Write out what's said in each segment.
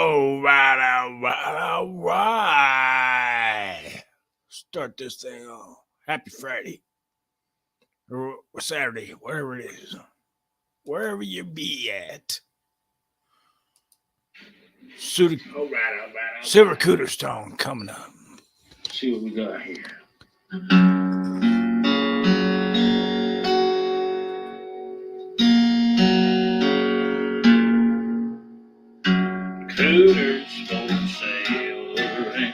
All right. Start this thing off. Happy Friday. Or Saturday, whatever it is. Wherever you be at. Silvercooters Stone coming up. See what we got here. Cooters don't sail around.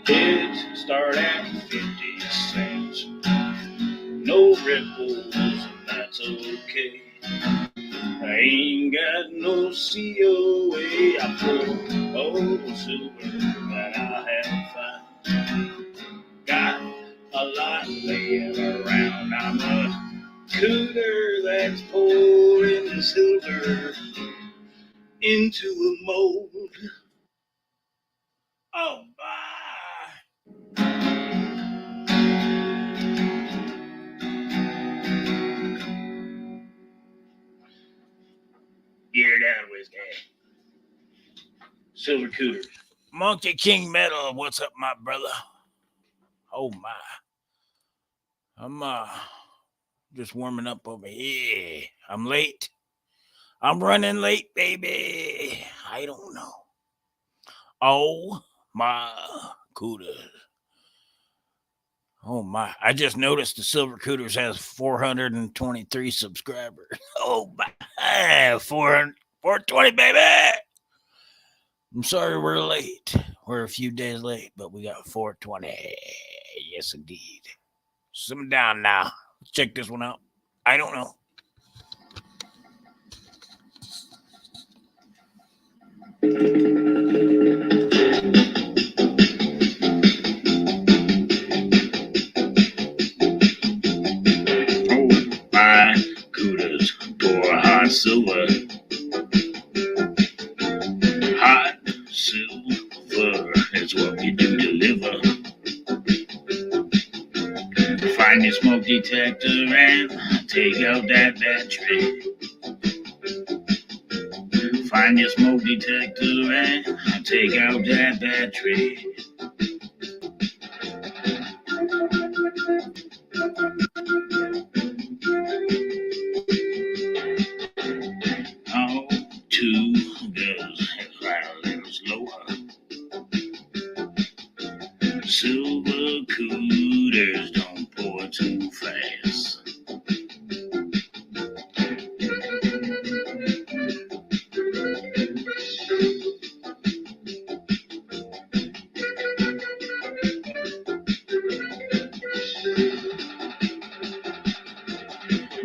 Kids start at 50 cents. No ripples, and that's okay. I ain't got no COA. I pull old silver that I have found. Got a lot laying around. I'm a cooter that's pouring the silver into a mold. Oh, bye. You're down with that. Silvercooters. Monkey King Metal, what's up, my brother? Oh, my. I'm just warming up over here. I'm late. I'm running late, baby. I don't know. Oh, my cooters. Oh, my. I just noticed the Silvercooters has 423 subscribers. Oh, my. 420, baby. I'm sorry we're late. We're a few days late, but we got 420. Yes, indeed. Simmer down now. Let's check this one out. I don't know. Oh, my cooters pour hot silver. Hot silver is what we do deliver. Find your smoke detector and take out that battery. Find your smoke detector and take out that battery. Oh, two girls right a little slower. Silvercooters don't pour too fast.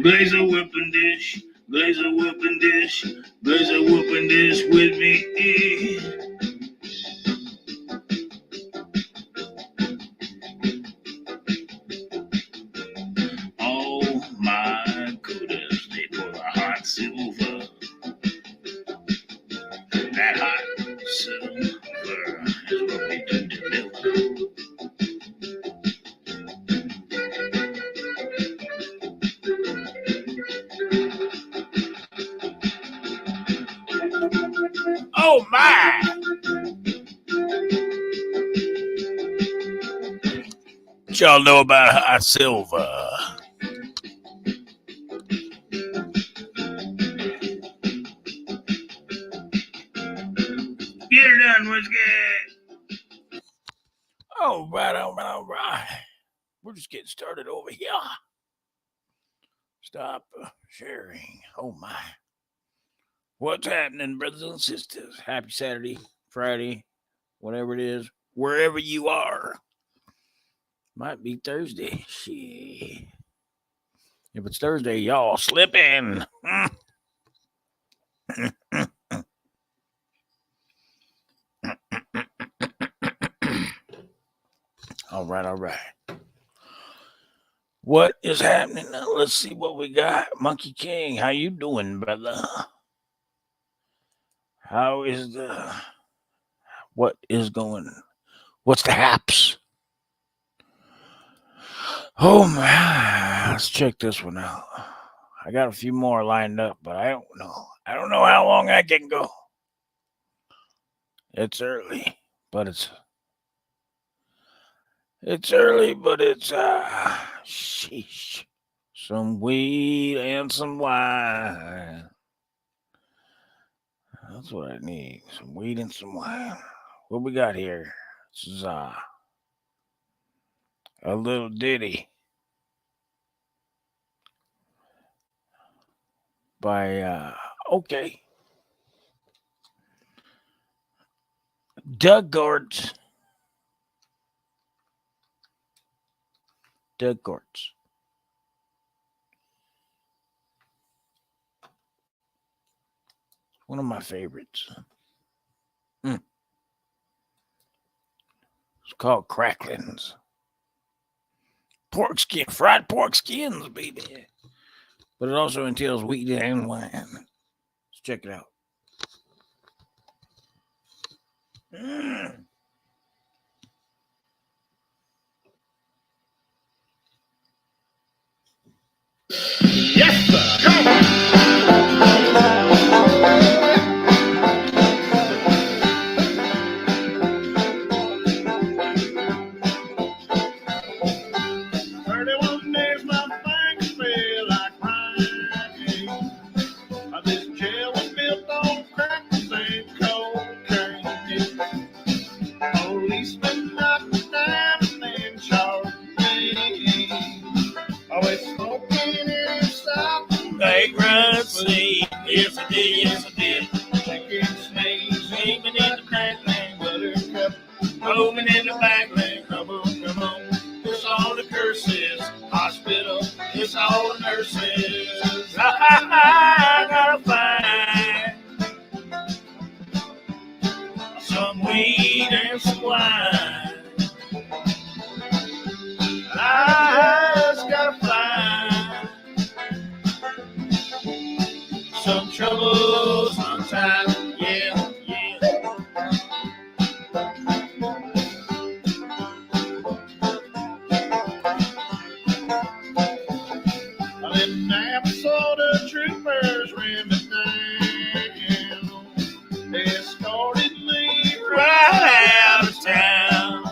Blaze a whipping dish, blaze a whipping dish, blaze a whipping dish with me. All my cooters, they pour a hot silver. That hot silver is what we do deliver. Oh, my. What y'all know about hot silver? Get her done, whiskey. All right. We're just getting started over here. Stop sharing. Oh, my. What's happening, brothers and sisters? Happy Saturday, Friday, whatever it is, wherever you are. Might be Thursday. Shit. If it's Thursday, y'all slipping. All right. What is happening? Let's see what we got. Monkey King, how you doing, brother? How is what is going? What's the haps? Oh my, let's check this one out. I got a few more lined up, but I don't know. I don't know how long I can go. It's early, but it's early, but it's sheesh. Some weed and some wine. That's what I need. Some weed and some wine. What we got here? This is a little ditty by okay. Doug Gortz. Doug Gortz. One of my favorites. It's called Cracklins. Pork skin, fried pork skins, baby. But it also entails wheat and wine. Let's check it out. Yes, sir. Come on. Yes, I did. Yes, I did. Chicken snakes, aiming in the crackling, buttercup, roaming in the backland. Come on. It's all the curses. Hospital, it's all the nurses. I gotta find some weed and some wine. I just gotta find some trouble sometimes, yeah. Them Minnesota troopers ran me down. They escorted me right out of town.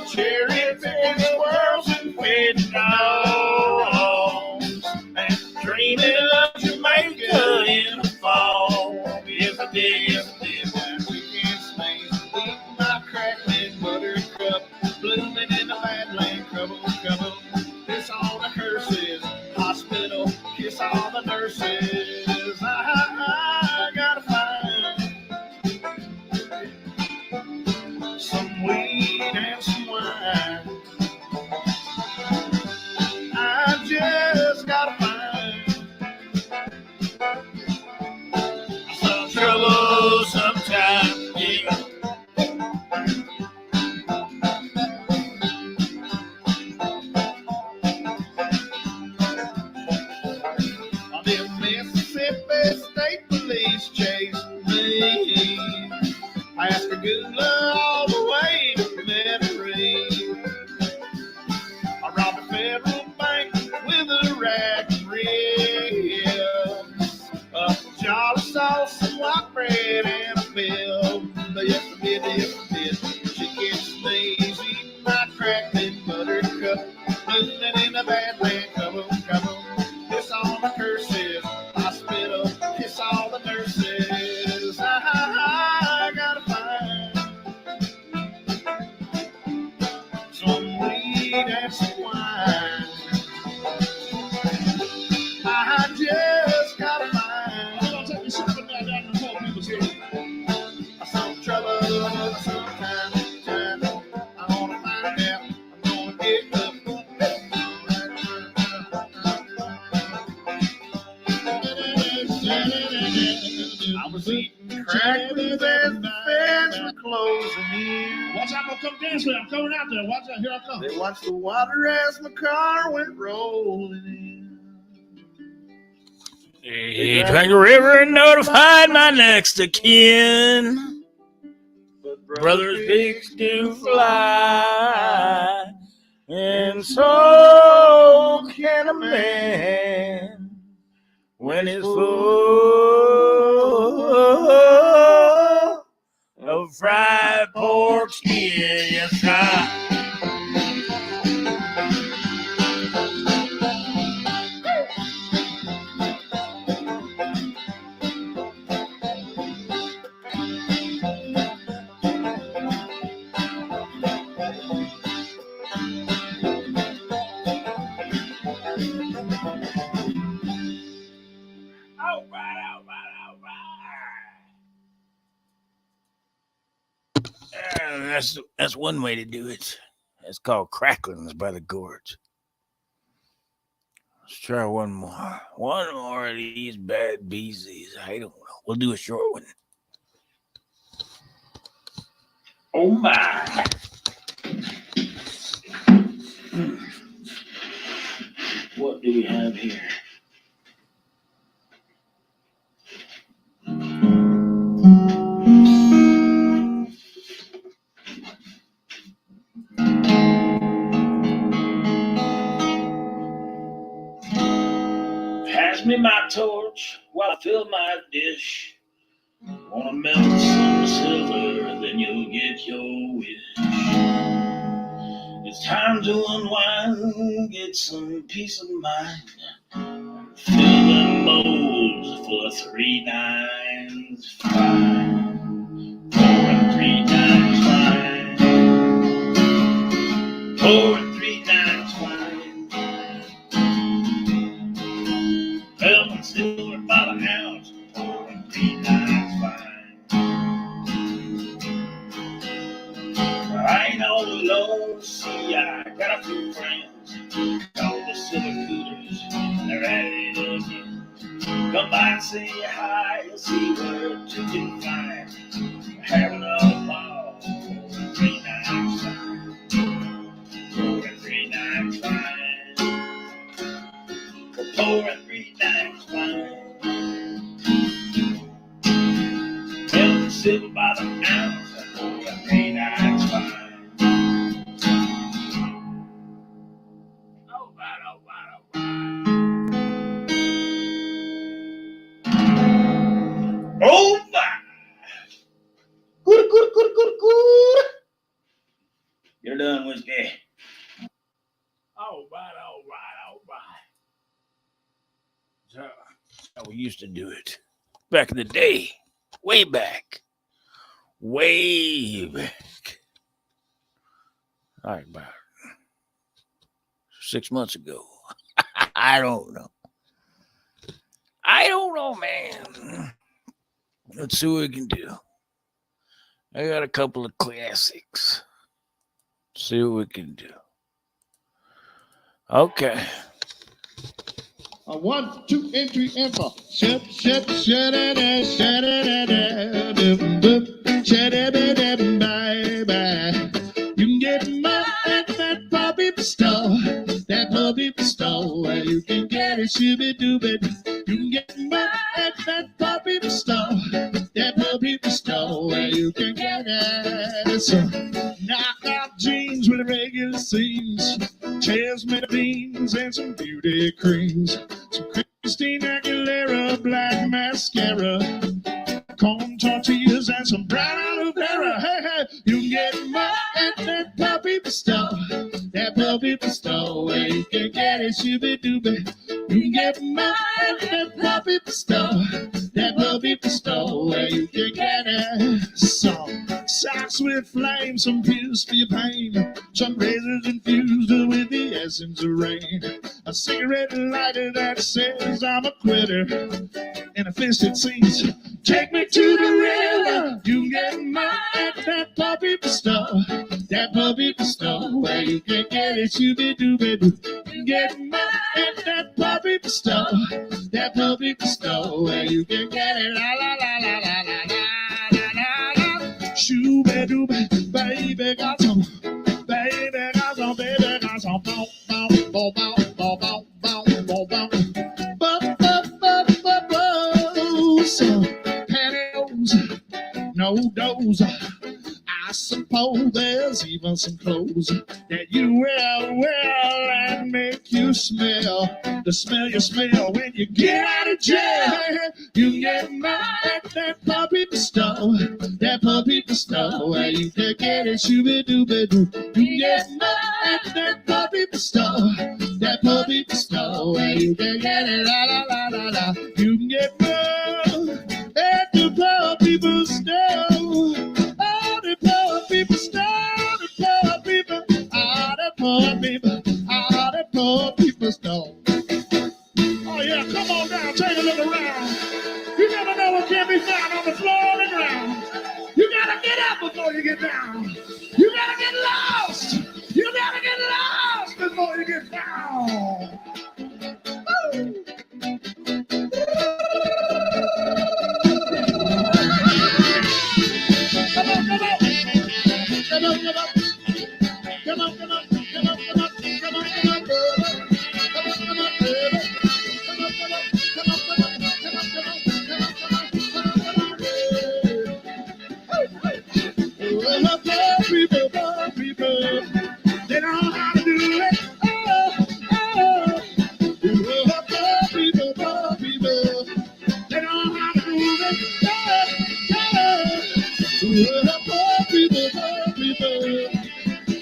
Cherry picking squirrels and feeding dogs, and dreaming of Jamaica in the fall. Yes, I did. That weekend snakes, eating my crackling buttercup, blooming in the badland. Come on. Kiss all the curses. Hospital, kiss all the nurses. I gotta find some weed and some wine. I just gotta find some trouble sometime, yeah. The Mississippi State Police chased me. I asked for good luck all the way to Metairie. I robbed a federal bank with a rack and rib, a jar of sauce, some white bread, and a bill. Yes, I did. Chicken sneeze, eating my crackling buttercup, blooming in the badland. Come on. Kiss all the curses. Hospital, kiss all the nurses. I gotta find some weed and some wine. I just gotta find. I'm gonna take you something down the phone, people say. Some trouble sometime. I wanna find out. I'm gonna get up. I was eating crackers as the feds were closing in. Watch out, I'm gonna come dance with you. I'm coming out there. Watch out, here I come. They watched the water as my car went rolling in. He drank a river and notified my next of kin. But Brothers pigs do fly, and so can a man when it's full fried pork skin. Yes, sir. That's one way to do it. It's called cracklings by the gorge. Let's try one more. One more of these bad beesies. I don't know. We'll do a short one. Oh my. What do we have here? Pass me my torch while I fill my dish. Wanna melt some silver, then you'll get your wish. It's time to unwind, get some peace of mind. Fill them bowls full of 3 9s fine. Pouring 3 9s fine. Pouring 3 9s fine. Melting silver by the ounce. Pouring 3 9s fine. I ain't all alone. See, I got a few friends called the Silvercooters. They're at it again. Come by and say hi. You'll see where two can find. We're having a ball. Pouring 3 9s fine. Pouring 3 9s fine. We're pouring 3 9s fine. Melting silver by the ounce. Pouring 3 9s fine. Oh my! Good. You're done, Whiskey. All right. That's how we used to do it. Back in the day. Way back. All right, about 6 months ago. I don't know, man. Let's see what we can do. I got a couple of classics. See what we can do. Okay. 1, 2, and 3, and 4. Shut it, bye. You can get my at that puppy store. That puppy store where you can get it, shooby dooby. You can get my at that puppy store. That puppy store where you can get it. So knock out jeans with regular seams, chairs made of beans, and some beauty creams. Some Christina Aguilera black mascara, corn tortillas, and some brown aloe vera. Hey, you can get my at that puppy store. That puppy store where you can get it, shooby dooby. You can get my at that puppy store. That puppy store where you can get it. Some socks with flames, some pills for your pain, some razors infused with the essence of rain, a cigarette lighter that says I'm a quitter, and a fist that sings, take me to the river. You can get my at that puppy store. That puppy store where you can get it, shooby dooby doo. You can get my at that puppy store. That puppy store where you can get it, la la la la la la la la la. Shooby dooby, baby got some, baby got some, baby got some, boom boom boom boom boom boom boom boom boom. Some pantyhose, no doze. I suppose there's even some clothes that you wear well and make you smell the smell you smell when you get out of jail. You get my at that poor people store. That poor people store where you can get it, shooby dooby doo. You can get more at that poor people store. That poor people store where you can get it, la la la la la. You can get more at the poor people store. Oh, the poor people store, the poor people, ah, the poor people, ah, the poor people store. Oh yeah, come on down, take a look around. You never know what can be found on the floor and ground. You gotta get up before you get down. You gotta get lost. You gotta get lost before you get found. Woo! Come on, come on. Come on, come on. Come on, come on. Come on, come on. Come on, come on. Come on, come on. Poor people, they don't know how to do it. Oh, oh. Poor people, they don't know how to do it. Oh, oh. Poor people, poor people.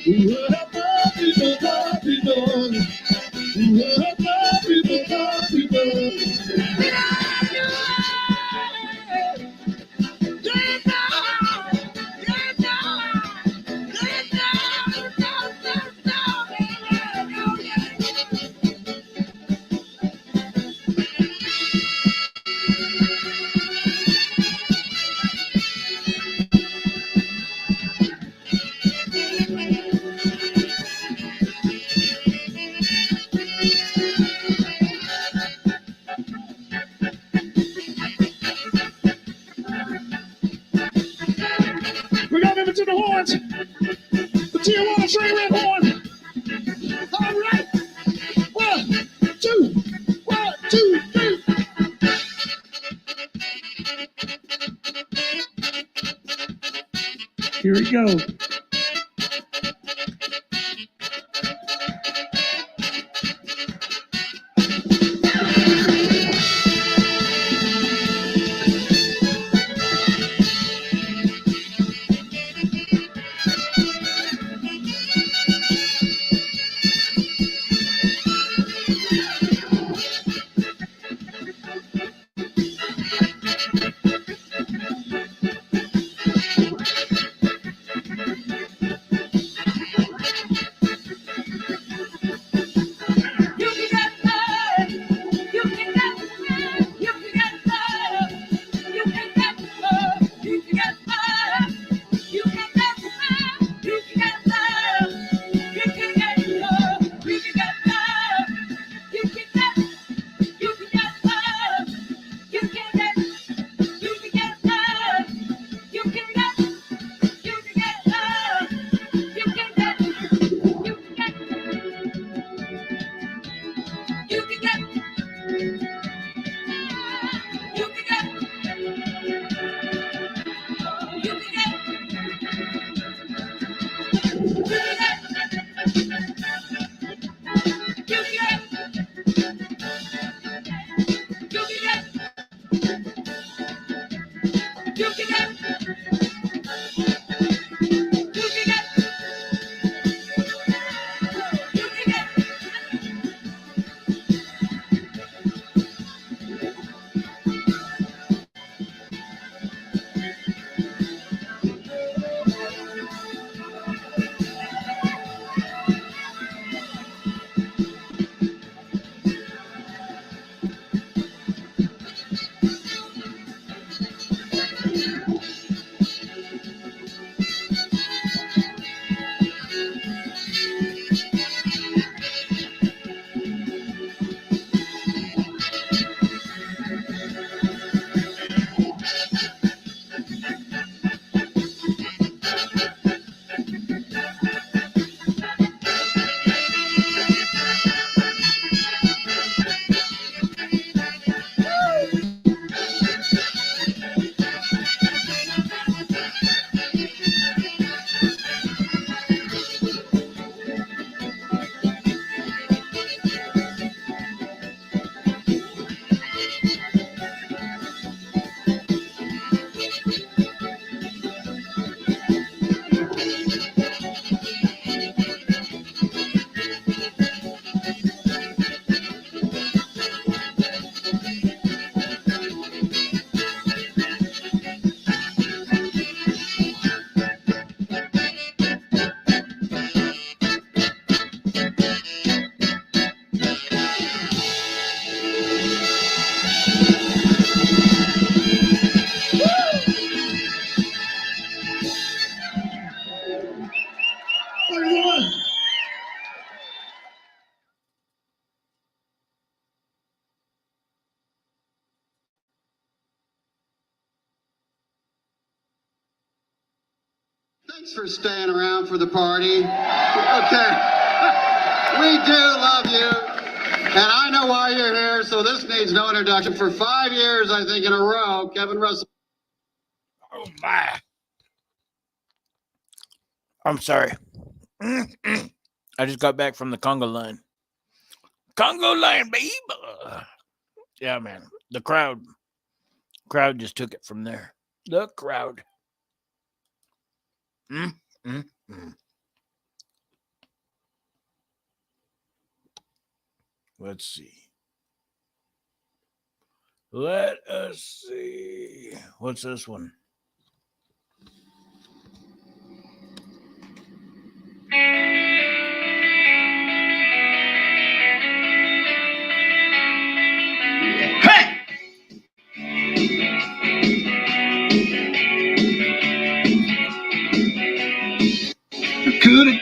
Poor people, poor people. Poor people. They don't know how to do it. They We're gonna give it to the horns. The Tijuana Train Red Horn. All right. 1, 2, 1, 2, 3. Here we go. Thanks for staying around for the party. Okay. We do love you. And I know why you're here, so this needs no introduction. For 5 years, I think, in a row, Kevin Russell. Oh, my. I'm sorry. I just got back from the Congo line. Congo line, baby. Yeah, man. The crowd just took it from there. The crowd. Let's see. Let us see. What's this one? Hey!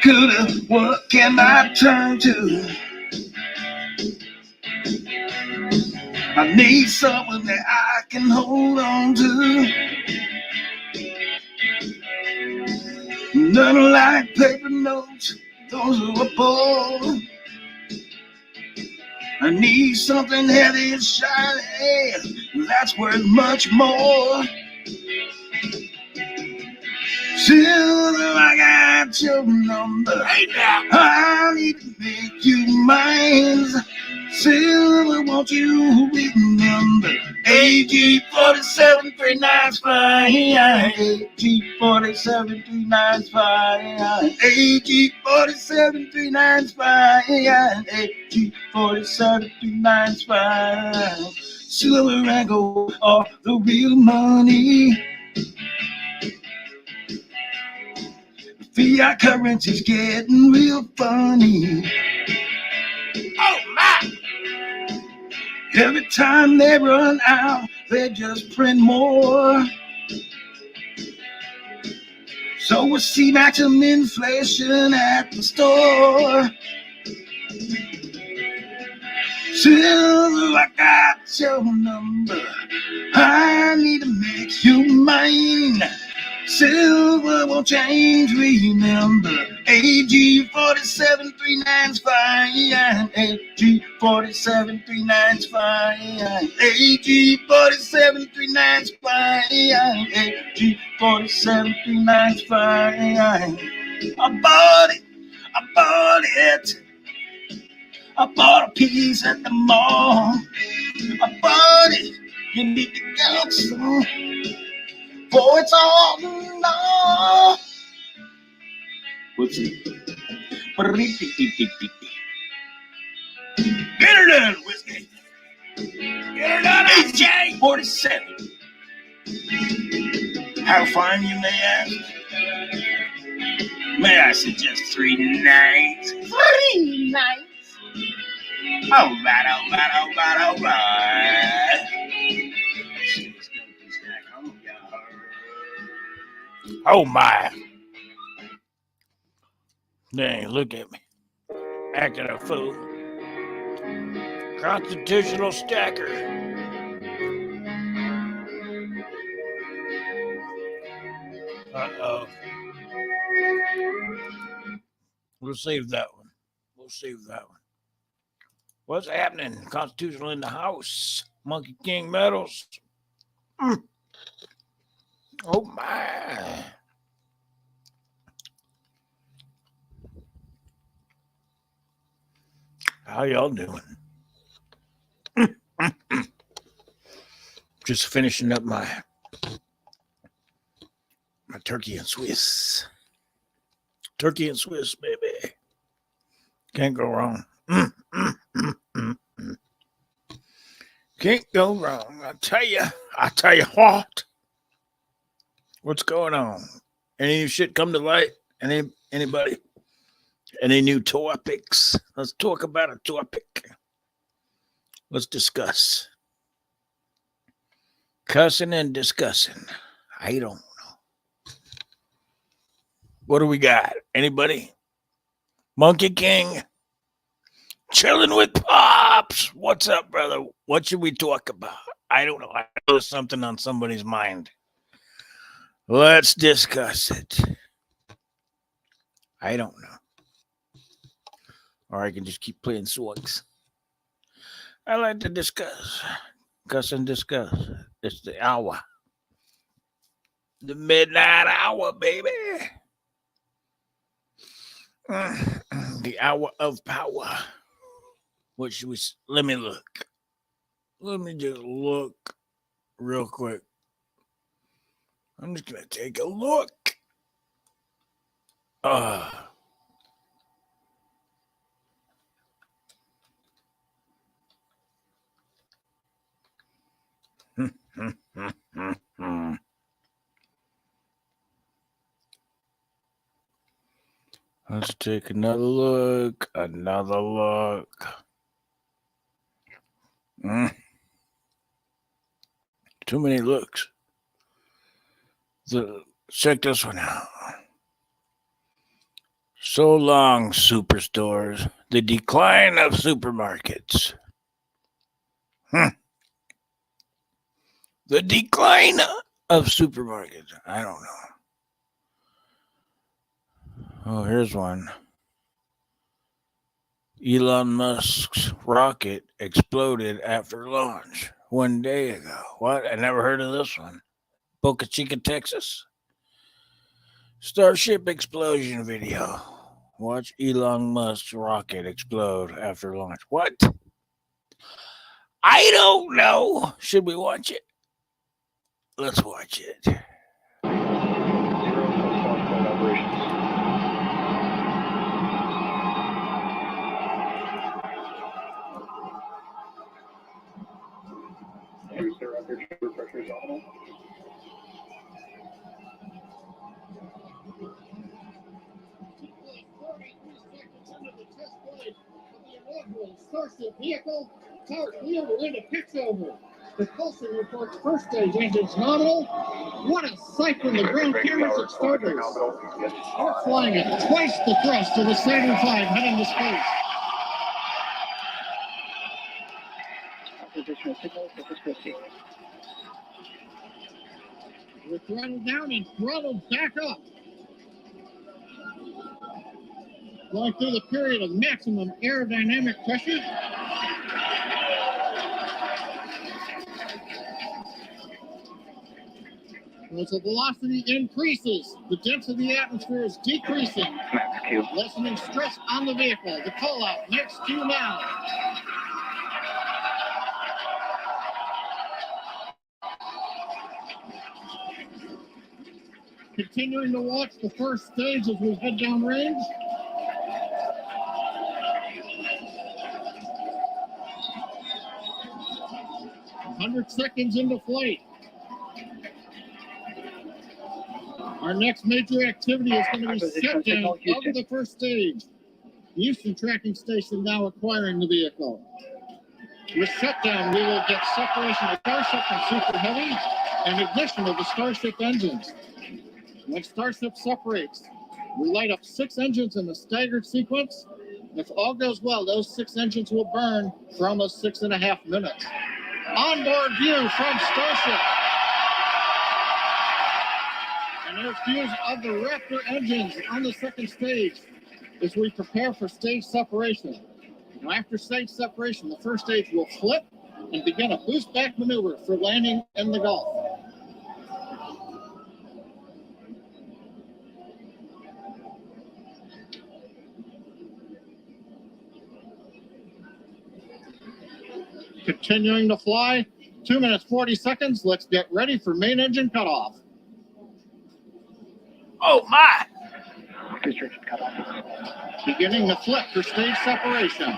Coulda, what can I turn to? I need someone that I can hold on to. Nothing like paper notes, those are a pull. I need something heavy and shiny, that's worth much more. Silver, I got your number. Hey, now. I need to make you mine. Silver, won't you remember? AG 4739 AG 4739 AG 4739 AG 4739 Silver and gold are the real money. Fiat currency's getting real funny. Oh, my. Every time they run out, they just print more. So we'll see maximum inflation at the store. Silver, I got your number. I need to make you mine. Silver won't change, remember. AG 47395 AG 47395 AG 47395 AG 47395 I bought it, I bought a piece at the mall. I bought it, you need to go some. For it's all no. What's it? Get her done, whiskey. Get her done, AJ. 47. How fine, you may ask? May I suggest 3 nights? 3 nights? All right. Oh, my. Dang, look at me. Acting a fool. Constitutional stacker. Uh-oh. We'll save that one. What's happening? Constitutional in the house. Monkey King medals. Oh, my. How y'all doing? Just finishing up my turkey and Swiss. Turkey and Swiss, baby. Can't go wrong. Can't go wrong. I tell you what. What's going on? Any new shit come to light? Anybody? Any new topics? Let's talk about a topic. Let's discuss. Cussing and discussing. I don't know. What do we got? Anybody? Monkey King? Chilling with Pops. What's up, brother? What should we talk about? I don't know. I know there's something on somebody's mind. Let's discuss it. I don't know. Or I can just keep playing songs. I like to discuss. And discuss. It's the hour. The midnight hour, baby. The hour of power. What should we... Let me look. Let me just look real quick. I'm just going to take a look. Let's take another look. Too many looks. Check this one out. So long, superstores. The decline of supermarkets. The decline of supermarkets. I don't know. Oh, here's one. Elon Musk's rocket exploded after launch 1 day ago. What? I never heard of this one. Boca Chica, Texas. Starship explosion video. Watch Elon Musk's rocket explode after launch. What? I don't know. Should we watch it? Let's watch it. Starship vehicle, powered wheel into pitchover. Propulsion reports first stage engines nominal. What a sight from the ground cameras at starters. We're flying at twice the thrust of the Saturn V heading to space. Oppositional signal for Christie. We're throttled down and throttled back up. Going through the period of maximum aerodynamic pressure. As the velocity increases, the density of the atmosphere is decreasing, lessening stress on the vehicle. The call out, next Q now. Continuing to watch the first stage as we head down range. "100 seconds into flight. Our next major activity is going to be shutdown of the first stage. The Houston tracking station now acquiring the vehicle. With shutdown, we will get separation of Starship from Super Heavy and ignition of the Starship engines. When Starship separates, we light up 6 engines in a staggered sequence. If all goes well, those 6 engines will burn for almost 6.5 minutes. Onboard view from Starship. And there's views of the Raptor engines on the second stage as we prepare for stage separation. Now, after stage separation, the first stage will flip and begin a boost back maneuver for landing in the Gulf. Continuing to fly, 2 minutes, 40 seconds. Let's get ready for main engine cutoff. Oh, my. Beginning the flip for stage separation.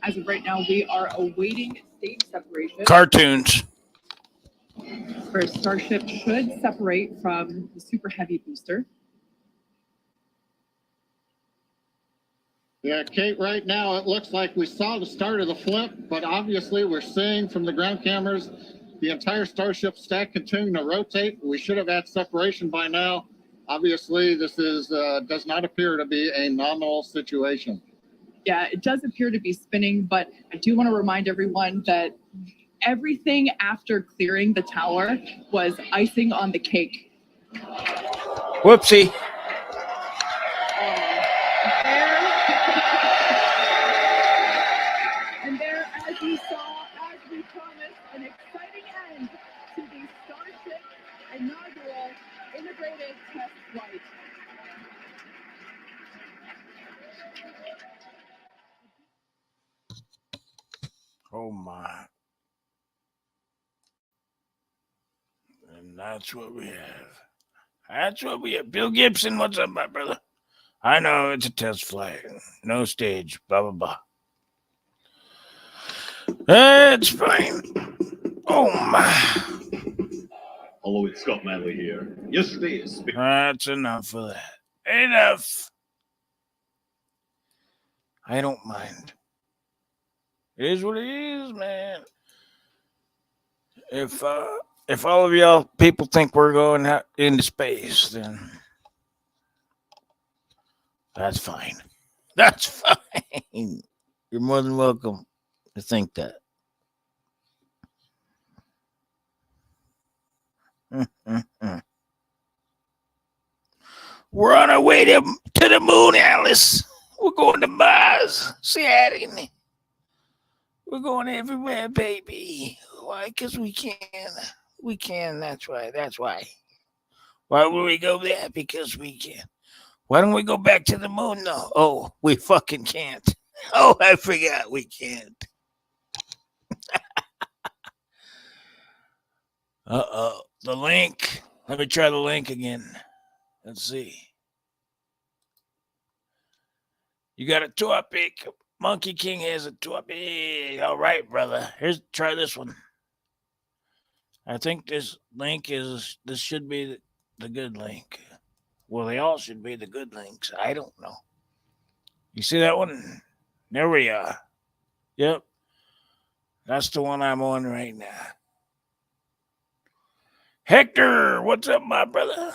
As of right now, we are awaiting stage separation. Cartoons. Where Starship should separate from the Super Heavy booster. Yeah, Kate, right now it looks like we saw the start of the flip, but obviously we're seeing from the ground cameras the entire Starship stack continuing to rotate. We should have had separation by now. Obviously, this is does not appear to be a nominal situation. Yeah, it does appear to be spinning, but I do want to remind everyone that everything after clearing the tower was icing on the cake. Whoopsie. And there, as you saw, as we promised, an exciting end to the Starship inaugural integrated test flight. Oh my. And that's what we have. That's what we have. Bill Gibson, what's up, my brother? I know it's a test flight. No stage. Blah, blah, blah. It's fine. Oh my. Hello, it's Scott Manley here. Yesterday is... That's enough of that. Enough. I don't mind. It is what it is, man. If all of y'all people think we're going out into space, then that's fine. That's fine. You're more than welcome to think that. We're on our way to the moon, Alice. We're going to Mars, Saturn. We're going everywhere, baby. Why? Because we can. We can. That's right. That's why. Why would we go there? Because we can. Why don't we go back to the moon, though? Oh, we fucking can't. Oh, I forgot we can't. Uh-oh. The link. Let me try the link again. Let's see. You got a topic. Monkey King has a topic. All right, brother. Try this one. I think this should be the good link. Well, they all should be the good links. I don't know. You see that one? There we are. Yep. That's the one I'm on right now. Hector, what's up, my brother?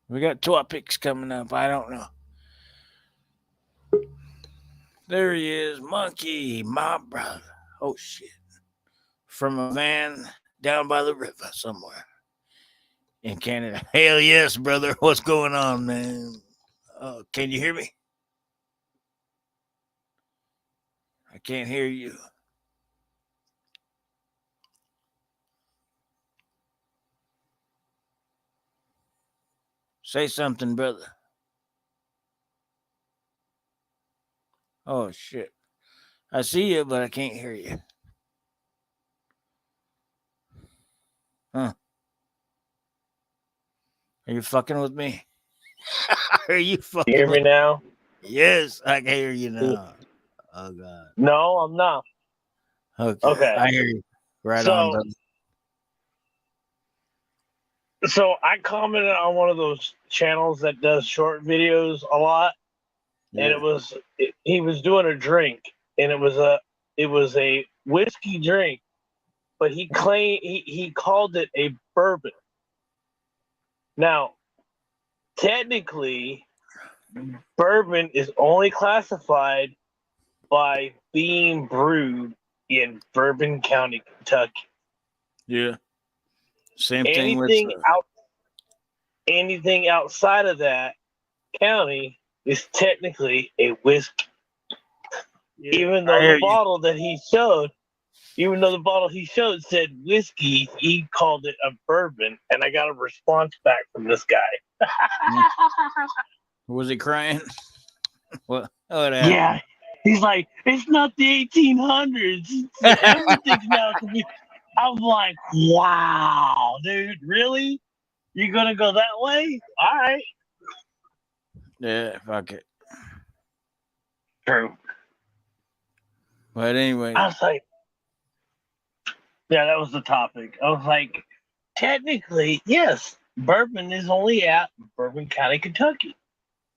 We got topics coming up. I don't know. There he is. Monkey, my brother. Oh, shit. From a van down by the river somewhere in Canada. Hell yes, brother. What's going on, man? Can you hear me? I can't hear you. Say something, brother. Oh, shit. I see you, but I can't hear you. Huh. Are you fucking with me? Are you fucking You hear me with now? Yes, I can hear you now. Oh, God. No, I'm not. Okay. I hear you. Right on, brother. So I commented on one of those channels that does short videos a lot, Yeah. and he was doing a drink, and it was a whiskey drink, but he claimed he called it a bourbon. Now, technically, bourbon is only classified by being brewed in Bourbon County, Kentucky. Yeah. Same thing with anything outside of that county is technically a whiskey. Yeah, even though the bottle he showed said whiskey, he called it a bourbon, and I got a response back from this guy. Was he crying? What happened? Yeah. He's like, it's not the 1800s. Everything's now. I'm like, wow, dude, really? You gonna go that way? All right. Yeah, fuck it. True. But anyway. I was like, yeah, that was the topic. I was like, technically, yes, bourbon is only at Bourbon County, Kentucky.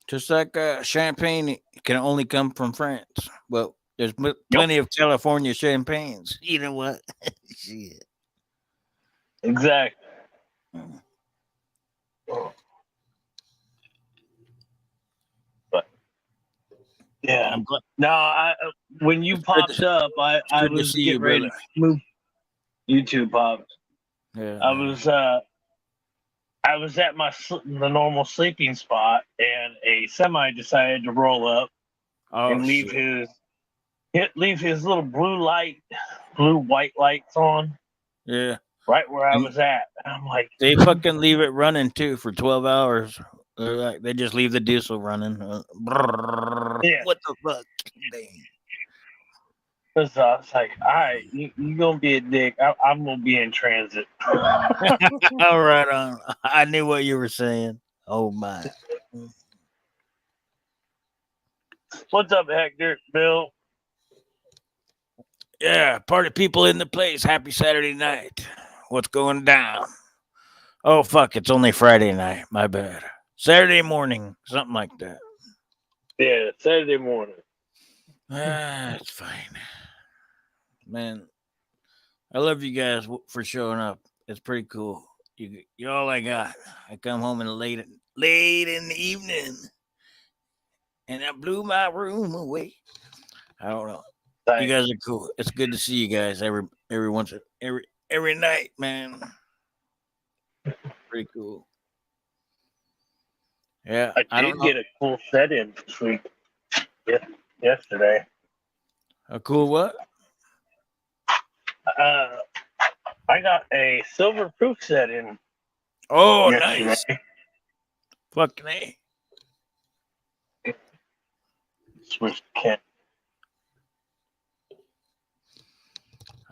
Just like champagne can only come from France. Well, there's plenty of California champagnes. You know what? Shit. Exactly. But yeah, I'm glad. no, when you It's good popped up, I good to was see you, getting ready brother. to move. YouTube popped. Yeah, I man. was at the normal sleeping spot, and a semi decided to roll up Oh and leave shit. his little blue white lights on Yeah. right where I And was at. And I'm like, they fucking leave it running too for 12 hours. They're like, they just leave the diesel running. yeah. What the fuck? Damn. So I was like, all right, you gonna be a dick. I'm gonna be in transit. All right on. I knew what you were saying. Oh my. What's up, Hector? Bill? Yeah, party people in the place. Happy Saturday night. What's going down? Oh fuck, it's only Friday night. My bad. Saturday morning, something like that. Yeah, Saturday morning. It's fine. Man, I love you guys for showing up. It's pretty cool. You're all I got. I come home late in the evening, and I blew my room away. I don't know. You Thanks. guys are cool. It's good to see you guys every night, man. Pretty cool. Yeah, I don't did know. get a cool set in this week. Yesterday. A cool what? I got a silver proof set in Oh, yesterday. nice. Fucking A. Switch Kent.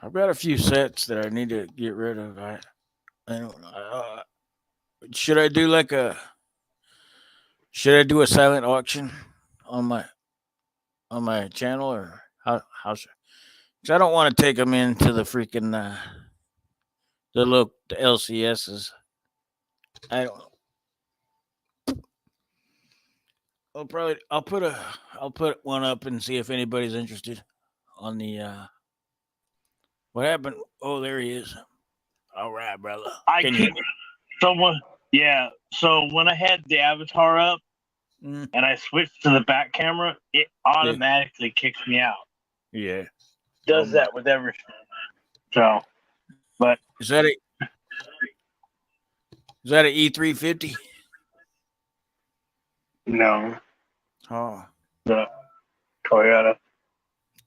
I've got a few sets that I need to get rid of. I don't know. Should I do like a? Should I do a silent auction on my channel, or how should? Because I don't want to take them into the freaking the LCSs. I don't know. I'll put one up and see if anybody's interested on the what happened. Oh, there he is. All right, brother. Can you hear me? So when I had the avatar up Mm, and I switched to the back camera, it automatically kicks me out. yeah. Does that with everything. So, but Is that a E350? no, Oh, the Toyota.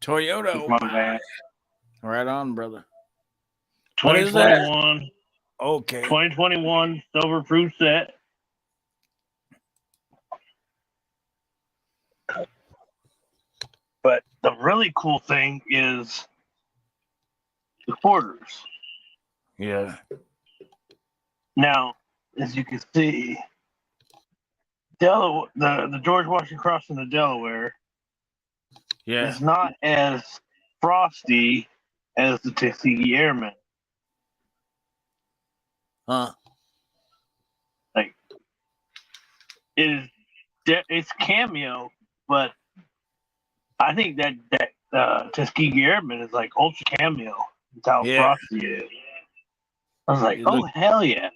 Toyota. Oh My my. man. Right on, brother. What is 2021. Okay. 2021 silver proof set. But the really cool thing is the quarters. Yeah. Now, as you can see, the George Washington Crossing the Delaware Yeah. is not as frosty as the Tuskegee Airmen. Huh. Like it's cameo, but I think that Tuskegee Airmen is like ultra cameo. That's how frosty it is. I was like, hell yeah.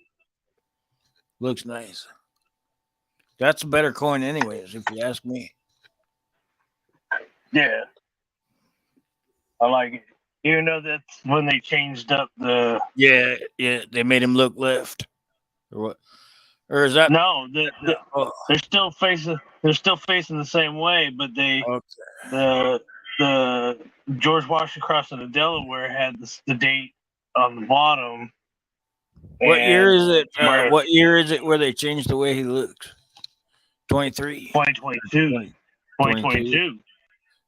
Looks nice. That's a better coin anyways, if you ask me. Yeah. I like it. Even though that's when they changed up the Yeah, they made him look left. Or what? Or is that no, they're still facing the same way, but the George Washington Crossing the Delaware had the date on the bottom. What year is it? What year is it where they changed the way he looks? 23. 2022. 2022.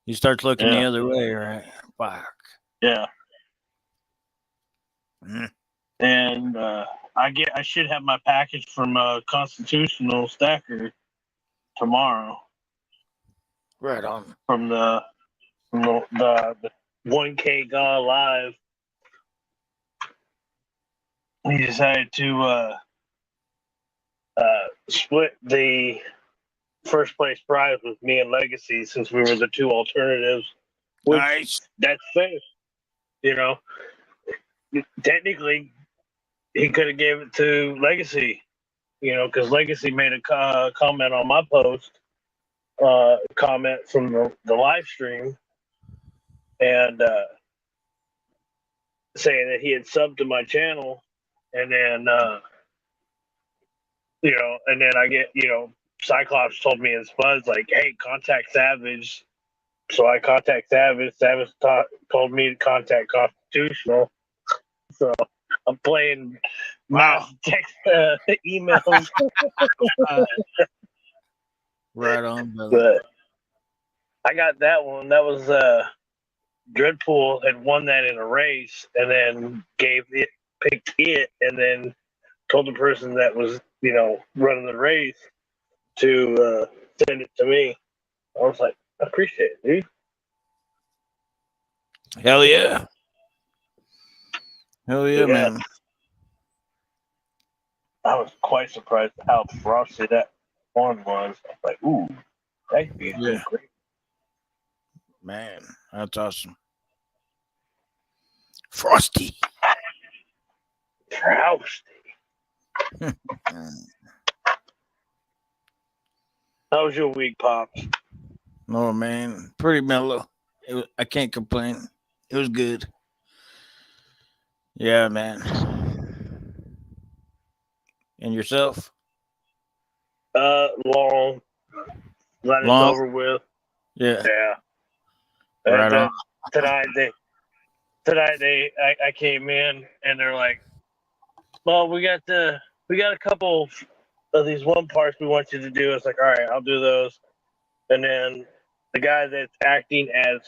He starts looking the other way, right? Fuck. Yeah. Mm. And I should have my package from Constitutional Stacker tomorrow. Right on. From the 1K Gone Live. He decided to split the first place prize was me and Legacy, since we were the two alternatives. Which, Nice. that's fair. You know, technically, he could have gave it to Legacy. You know, because Legacy made a comment on my post, comment from the live stream, and saying that he had subbed to my channel, and then you know, and then I get, you know, Cyclops told me in Spuds like, hey, contact Savage. So I contact Savage. Savage told me to contact Constitutional. So I'm playing mass text emails. Right on, brother. But I got that one. That was Dreadpool had won that in a race, and then picked it, and then told the person that was, you know, running the race to send it to me. I was like, I appreciate it, dude. Hell yeah. Hell yeah, man. I was quite surprised how frosty that one was. I was like, ooh, that could be Yeah. great. Man, that's awesome. Frosty. Frosty. How was your week, Pops? Oh, man. Pretty mellow. I can't complain. It was good. Yeah, man. And yourself? Long. Glad it's Long? over with. Yeah. Yeah. Right on. Tonight I came in and they're like, well, we got a couple of these one parts we want you to do. It's like, all right, I'll do those. And then the guy that's acting as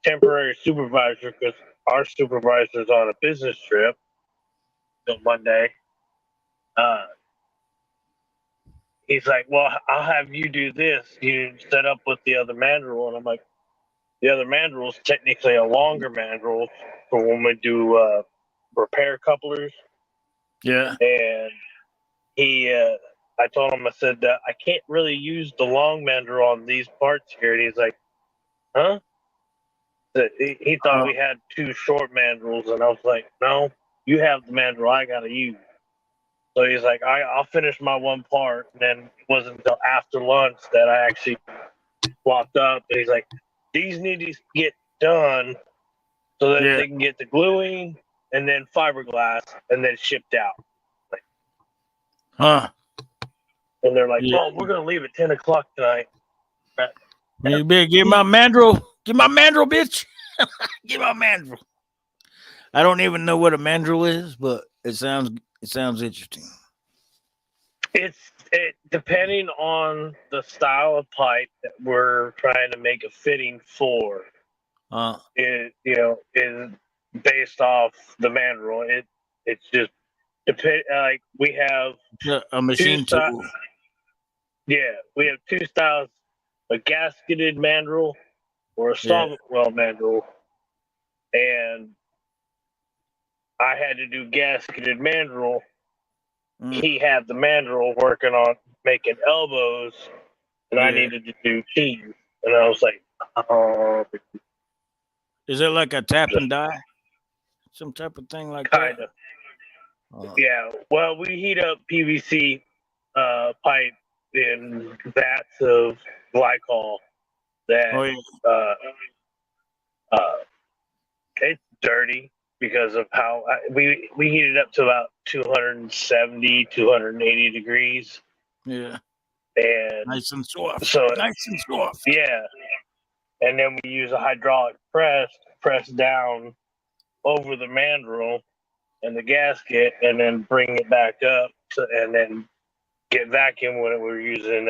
temporary supervisor, because our supervisor's on a business trip till Monday, he's like, well, I'll have you do this. You set up with the other mandrel. And I'm like, the other mandrel is technically a longer mandrel for when we do repair couplers. Yeah. And I told him, I said, I can't really use the long mandrel on these parts here. And he's like, huh? He thought we had two short mandrels. And I was like, no, you have the mandrel I got to use. So he's like, I'll finish my one part. And then it wasn't until after lunch that I actually swapped up. And he's like, these need to get done so that they can get the gluing and then fiberglass and then shipped out. And they're like, oh, we're going to leave at 10 o'clock tonight. You better give my mandrel. Give my mandrel, bitch. Give my mandrel. I don't even know what a mandrel is, but it sounds interesting. It depending on the style of pipe that we're trying to make a fitting for. It is based off the mandrel. It's just like we have a machine tool. Yeah, we have two styles: a gasketed mandrel or a solvent well mandrel. And I had to do gasketed mandrel. He had the mandrel working on making elbows, and I needed to do keys. And I was like, oh. Is it like a tap and die? Some type of thing like kind that? Kind of. Yeah. Well, we heat up PVC pipe in vats of glycol that it's dirty because of how we heat it up to about 270, 280 degrees. Yeah. And nice and soft. So nice and soft. Yeah. And then we use a hydraulic press to press down over the mandrel and the gasket, and then bring it back up, and then get vacuum when we're using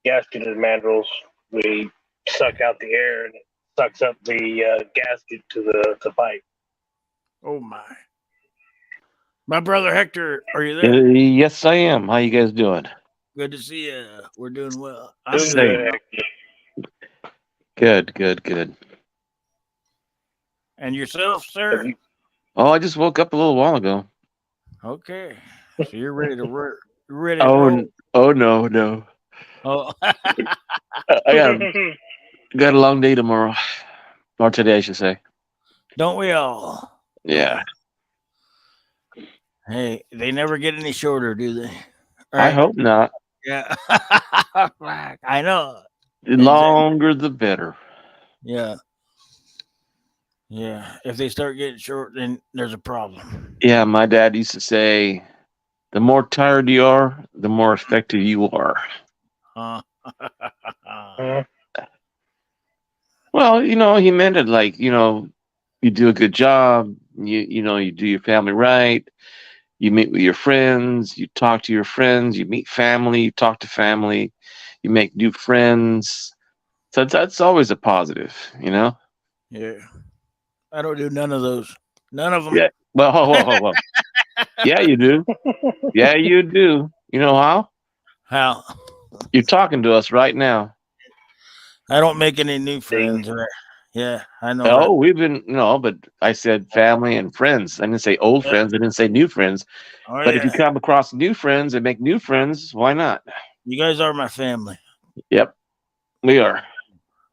gasketed mandrels. We suck out the air and it sucks up the gasket to the pipe. Oh my brother Hector, are you there? Yes, I am. How you guys doing? Good to see you. We're doing well. I'm doing good. Good. And yourself, sir? Oh, I just woke up a little while ago. Okay, so you're ready to work. Ready? Oh no. Oh, I got a long day tomorrow, or today, I should say. don't we all? Yeah, Hey, they never get any shorter, do they? I Right? hope not. Yeah. I know. The Exactly. longer, the better. Yeah. Yeah. If they start getting short, then there's a problem. Yeah, my dad used to say, "The more tired you are, the more effective you are." Huh? Well, he meant it like, you do a good job, you do your family right, you meet with your friends, you talk to your friends, you meet family, you talk to family, you make new friends. So that's always a positive, you know? Yeah. I don't do none of those. None of them. Yeah. Well, whoa. Yeah, you do. Yeah, you do. You know how? How? You're talking to us right now. I don't make any new Ding. friends. Right? Yeah, I know that. Oh, we've been, no, but I said family and friends. I didn't say old Yeah. friends. I didn't say new friends. Oh But if you yeah. come across new friends and make new friends, why not? You guys are my family. Yep, we are.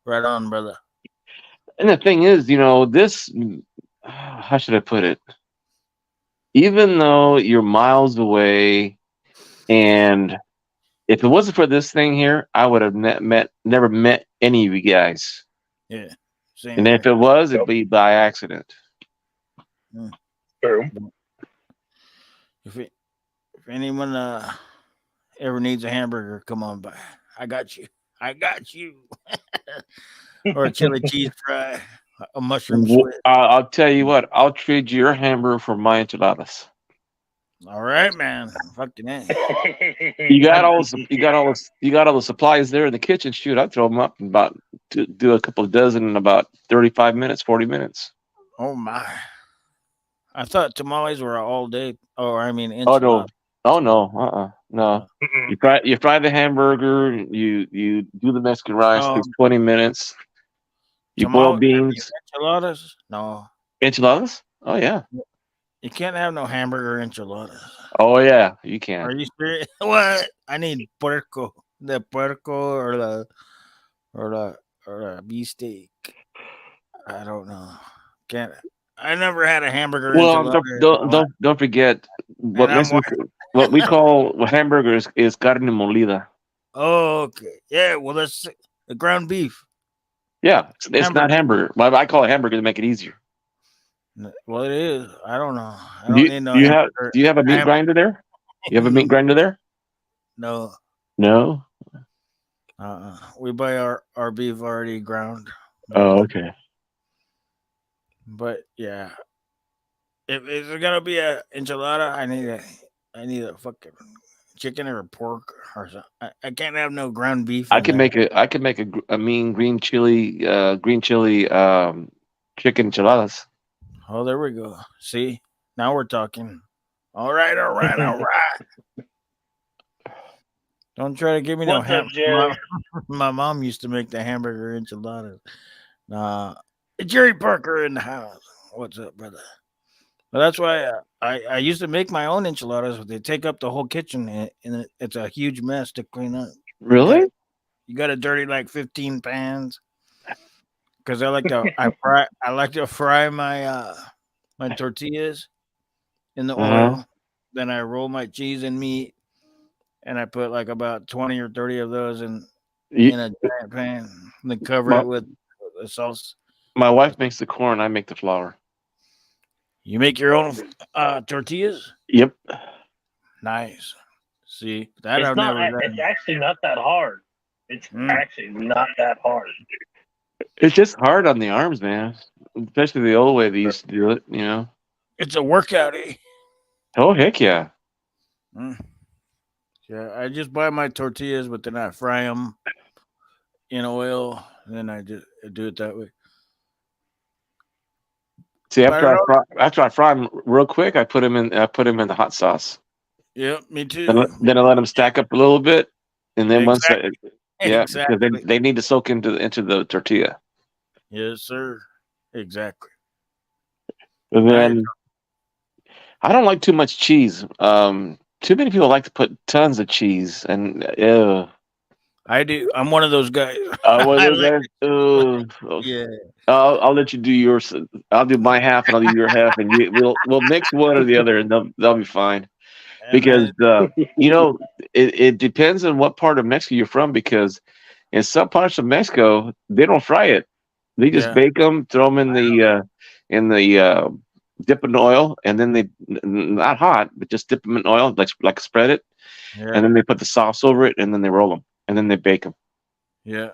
Right on, brother. And the thing is, this, how should I put it? Even though you're miles away, and if it wasn't for this thing here, I would have never met any of you guys. Yeah. Same And if here. it was, it'd be by accident. True. If anyone ever needs a hamburger, come on by. I got you. I got you. Or a chili cheese fry, a mushroom sweat. I'll tell you what, I'll trade you your hamburger for my enchiladas. All right, man. Fucking A. You got all the supplies there in the kitchen. Shoot, I'd throw them up in about do a couple of dozen in about 35 minutes, 40 minutes. Oh my. I thought tamales were all day. Or I mean Oh no. enchilada. Oh no. No. You fry the hamburger, you do the Mexican rice, Oh, takes 20 minutes. You boil beans. enchiladas? No. Enchiladas? Oh yeah. You can't have no hamburger enchiladas. Oh yeah, you Are can. you serious? What? I need puerco. The puerco or the beefsteak. I don't know. Can't. I never had a hamburger Well, enchilada. don't forget And I'm white. what we call hamburgers is carne molida. Oh, okay. Yeah, well, that's the ground beef. Yeah, it's not hamburger. Well, I call it hamburger to make it easier. Well, it is. I don't know. I Do don't you, need no do you have hamburger. do you have a meat grinder there? You have a meat grinder there? No. No. We buy our beef already ground. Oh, okay. But yeah, if it's gonna be a enchilada, I need a fucking chicken or a pork or something. I can't have no ground beef. I can make a mean green chili chicken enchiladas. Oh, there we go. See, now we're talking. All right. Don't try to give me no What's up, Jerry? My mom used to make the hamburger enchiladas. Jerry Parker in the house. What's up, brother? Well, that's why I used to make my own enchiladas. They take up the whole kitchen, and it's a huge mess to clean up. Really? You got to dirty like 15 pans. Because I like to fry my my tortillas in the oil. Then I roll my cheese and meat, and I put like about 20 or 30 of those in a giant pan. And then cover it with the sauce. My wife makes the corn. I make the flour. You make your own tortillas? Yep. Nice. See, that I've never done. It's actually not that hard. It's actually not that hard. It's just hard on the arms, man. Especially the old way they used to do it, It's a workout, eh? Oh, heck yeah. Yeah, I just buy my tortillas, but then I fry them in oil, and then I just do it that way. See, after I fry them real quick, I put them in the hot sauce. Yeah, me too. Then I let them stack up a little bit, and then Exactly. because they need to soak into the tortilla. Yes, sir. Exactly. And then I don't like too much cheese. Too many people like to put tons of cheese, and ew. I do. I'm one of those guys. One I of those like guys. Okay. yeah. I'll let you do yours. I'll do my half, and I'll do your half, and we'll mix one or the other, and they'll be fine. And Because man, you know, it depends on what part of Mexico you're from. Because in some parts of Mexico, they don't fry it; they just yeah, bake them, throw them in the dip in oil, and then they not hot, but just dip them in oil, like spread it, yeah, and then they put the sauce over it, and then they roll them, and then they bake them. yeah.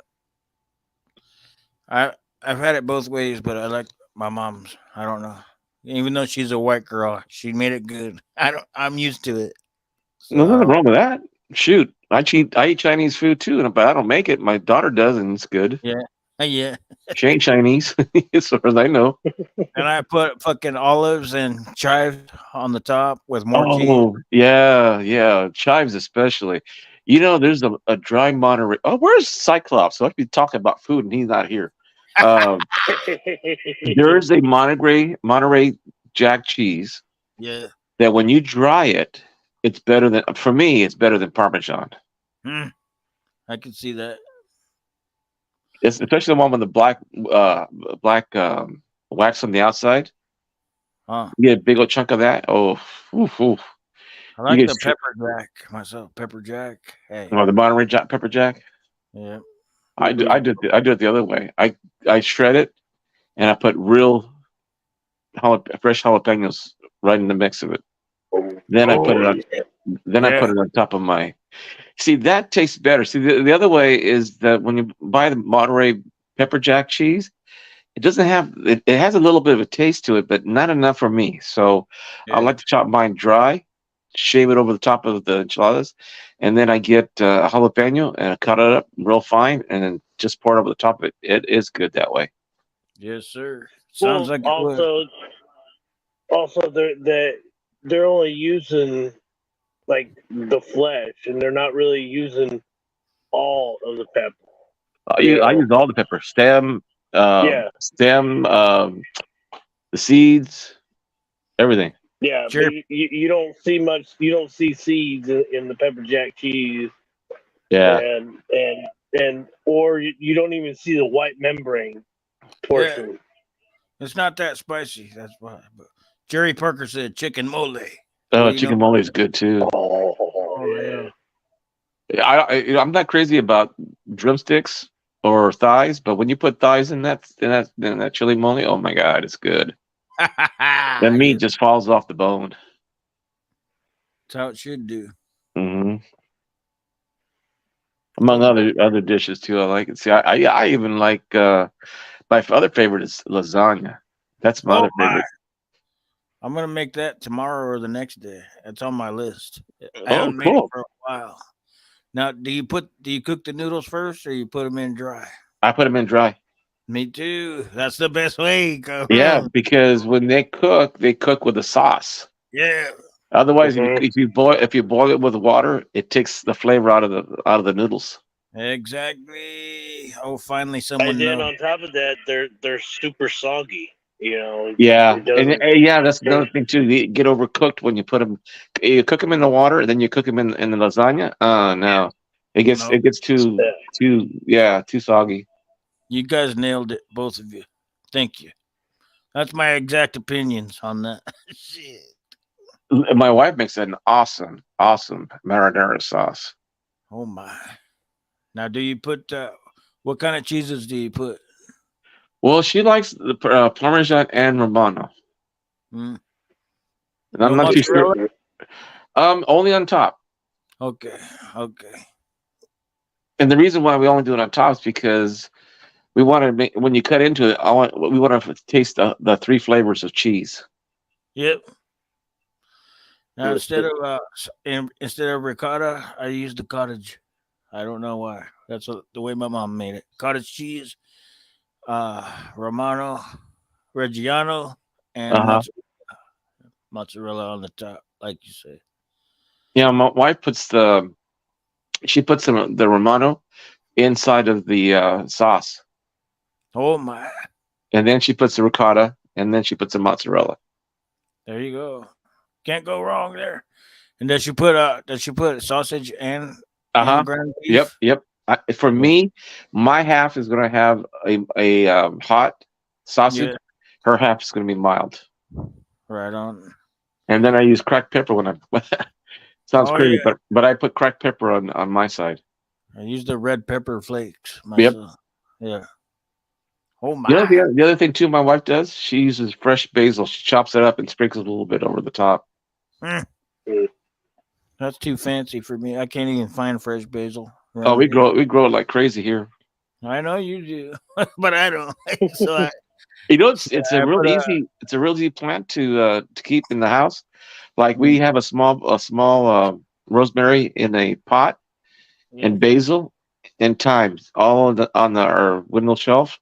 I I've had it both ways, but I like my mom's. I don't know. Even though she's a white girl, she made it good. I don't. I'm used to it, so No, I nothing don't. wrong with that. Shoot, I eat Chinese food too, but I don't make it. My daughter does, and it's good. Yeah, yeah. She ain't Chinese, as far as I know. And I put fucking olives and chives on the top with more cheese. Oh, yeah, yeah. Chives especially. You know, there's a dry Monterey. Oh, where's Cyclops? So I'd be talking about food and he's not here. Um, there's a Monterey Jack cheese Yeah. that when you dry it, it's better than for me, it's better than Parmesan. Hmm. I can see that. It's especially the one with the black wax on the outside. Huh. You get a big old chunk of that. Oh, oof, oof. I You like get the pepper jack myself. Pepper jack. Hey. the Monterey Jack pepper jack. Yeah. I do it the other way. I shred it and I put real fresh jalapenos right in the mix of it. Then I put it on. Then I Yeah. put it on top of my. See, that tastes better. See, the other way is that when you buy the Monterey pepper jack cheese, it doesn't have. It has a little bit of a taste to it, but not enough for me. So I Yeah. like to chop mine dry, shave it over the top of the enchiladas, and then I get a jalapeno and I cut it up real fine, and then just pour it over the top of it. It is good that way. Yes, sir. Sounds Well, like it would. also they're only using like the flesh, and they're not really using all of the pepper. You I know, use all the pepper, yeah, stem, the seeds, everything. yeah, but Sure. you don't see much. You don't see seeds in the pepper jack cheese, Yeah. and or you don't even see the white membrane Yeah. portion. It's not that spicy. That's why. But Jerry Parker said chicken mole. What Oh, do you know? chicken mole is good too. Oh Oh yeah. yeah. I'm not crazy about drumsticks or thighs, but when you put thighs in that chili mole, oh my god, it's good. The I meat guess just falls off the bone. that's how it should do. hmm Among Oh my. other dishes too, I like it. See, I even like my other favorite is lasagna. That's my Oh other my. favorite. I'm gonna make that tomorrow or the next day. It's on my list. I Oh, haven't made it cool. for a while. Now, do you cook the noodles first or you put them in dry? I put them in dry. Me too. That's the best way. Yeah, because when they cook with a sauce. Yeah. Otherwise, Mhm. if you boil it with water, it takes the flavor out of the noodles. Exactly. Oh, finally And someone then knows. on top of that, they're super soggy. You know, Yeah, it and doesn't. yeah, that's another thing too. They get overcooked when you put them. You cook them in the water, and then you cook them in the lasagna. No, No, it gets too soggy. you guys nailed it, both of you. Thank you. That's my exact opinions on that. Shit. My wife makes an awesome marinara sauce. Oh my. Now, do you put what kind of cheeses do you put? Well, she likes the Parmesan and Romano, Mm. and I'm No not too sure. mozzarella. Only on top. Okay. Okay. And the reason why we only do it on top is because we want to make when you cut into it. We want to taste the three flavors of cheese. Yep. Now instead of ricotta, I use the cottage. I don't know why. That's the way my mom made it. Cottage cheese, Romano, Reggiano, and Uh huh. mozzarella on the top, like you said. Yeah, my wife puts the Romano inside of the sauce, Oh my! and then she puts the ricotta, and then she puts the mozzarella. There you go. Can't go wrong there. And does she put sausage Uh and huh. ground Yep. beef? Yep. For me, my half is gonna have a hot sausage. Yeah. Her half is gonna be mild, Right on. and then I use cracked pepper when I. Sounds Oh crazy, yeah. but I put cracked pepper on my side. I use the red pepper flakes Yep. myself. Yeah. Oh You know my. the other thing too, my wife does. She uses fresh basil. She chops it up and sprinkles a little bit over the top. Mm, Mm. that's too fancy for me. I can't even find fresh basil Oh, around here. we grow it like crazy here. I know you do, but I don't. so You know, it's a I real put a easy plant to keep in the house. Like we mm, have a small rosemary in a pot yeah, and basil and thyme all on our window shelf,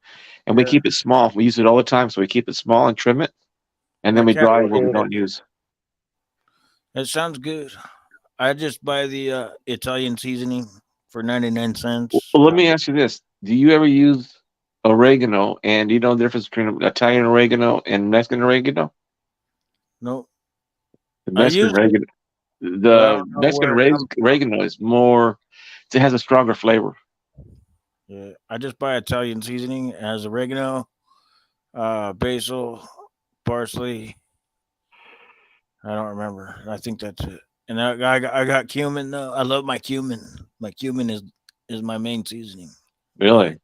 and we yeah. keep it small. We use it all the time, so we keep it small and trim it, and then My we cat. dry what we Mhm. don't use. That sounds good. I just buy the Italian seasoning for 99 cents. Well, let me ask you this: do you ever use oregano? And do you know the difference between Italian oregano and Mexican oregano? No, The I Mexican use it, oregano, but I the don't know Mexican where it comes from. oregano is more. It has a stronger flavor. Yeah, I just buy Italian seasoning. It has oregano, basil, parsley. I don't remember. I think that's it. And I got cumin though. I love my cumin. My cumin is my main seasoning. Yeah, Really?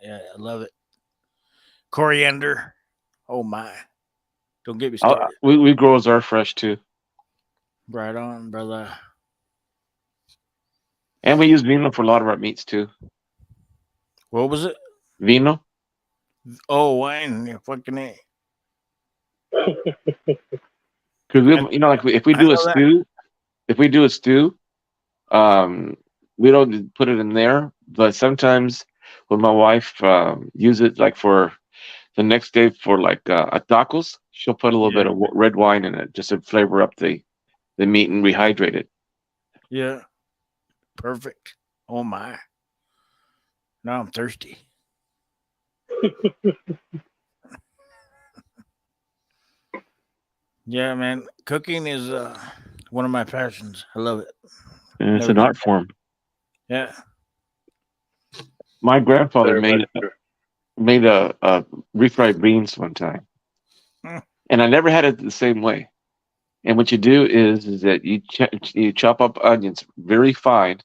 yeah, I love it. Coriander. Oh my! Don't get me started. We grow as our fresh too, Right on, brother. and we use vino for a lot of our meats too. What was it? Vino. Oh, wine. Yeah, fucking a. Because I we, like if we I do a know that. stew, if we do a stew, um, we don't put it in there. But sometimes when my wife use it like for the next day for like tacos, she'll put a little Yeah, bit of red wine in it just to flavor up the meat and rehydrate it. yeah. Perfect. Oh my! Now I'm thirsty. Yeah, man. Cooking is one of my passions. I love it. And it's Never an get art form. yeah. My grandfather Very much true. made a refried beans one time, Mm, and I never had it the same way. And what you do is that you chop up onions very fine,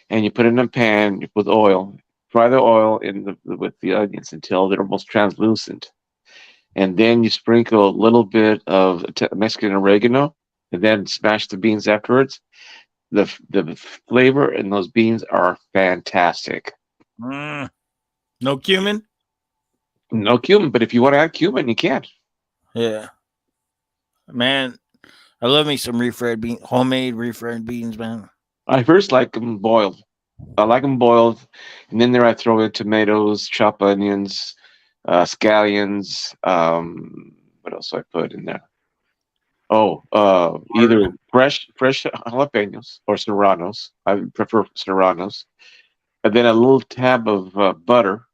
and you put it in a pan with oil. Fry the oil with the onions until they're almost translucent, and then you sprinkle a little bit of Mexican oregano, and then smash the beans afterwards. The flavor in those beans are fantastic. mm. No cumin. No cumin, but if you want to add cumin, you can. Yeah, man. I love me some refried bean, homemade refried beans, man. I first like them boiled. I like them boiled, and then there I throw in tomatoes, chopped onions, scallions. What else do I put in there? Oh, either fresh jalapenos or serranos. I prefer serranos, and then a little tab of butter,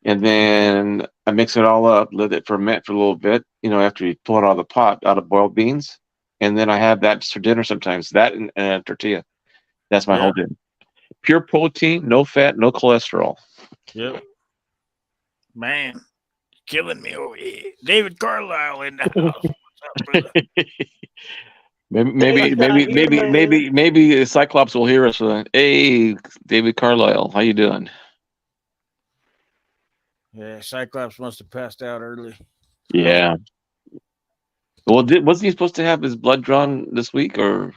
and then I mix it all up, let it ferment for a little bit. After you pull it out of the pot, out of boiled beans, and then I have that for dinner sometimes. That and a tortilla. That's my Yeah. whole dinner. Pure protein, no fat, no cholesterol. Yep. Man, killing me over here. David Carlisle in the house. What's up, brother? Maybe Cyclops will hear us. Hey, David Carlisle, how you doing? Yeah, Cyclops must have passed out early. I don't Yeah. know. Well, wasn't he supposed to have his blood drawn this week? Or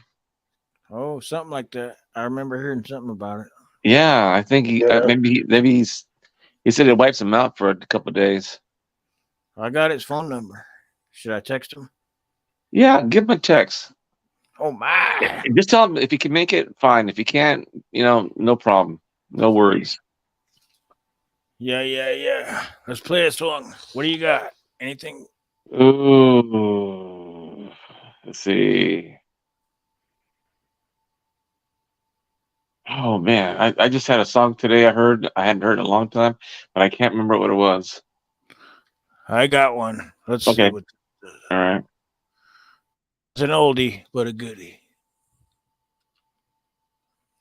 Oh, something like that. I remember hearing something about it. yeah, I think Yeah. he said it wipes him out for a couple of days. I got his phone number. Should I text him? Yeah, give him a text. Oh my. Just tell him if he can make it, fine. If he can't, no problem, no worries. Yeah, yeah, yeah. Let's play a song. What do you got? Anything? Ooh, let's see. Oh man, I just had a song today. I hadn't heard in a long time, but I can't remember what it was. I got one. Let's see Okay, what. all right. It's an oldie, but a goodie.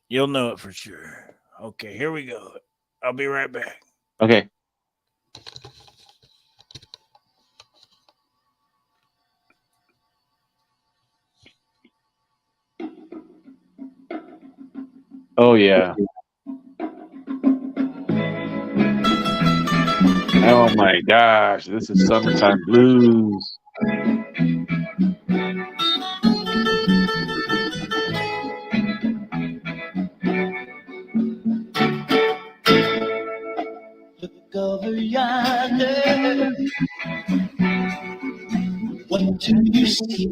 You'll know it for sure. Okay, here we go. I'll be right back. Okay. Oh yeah. Oh my gosh, this is Summertime Blues. Look over yonder. What do you see?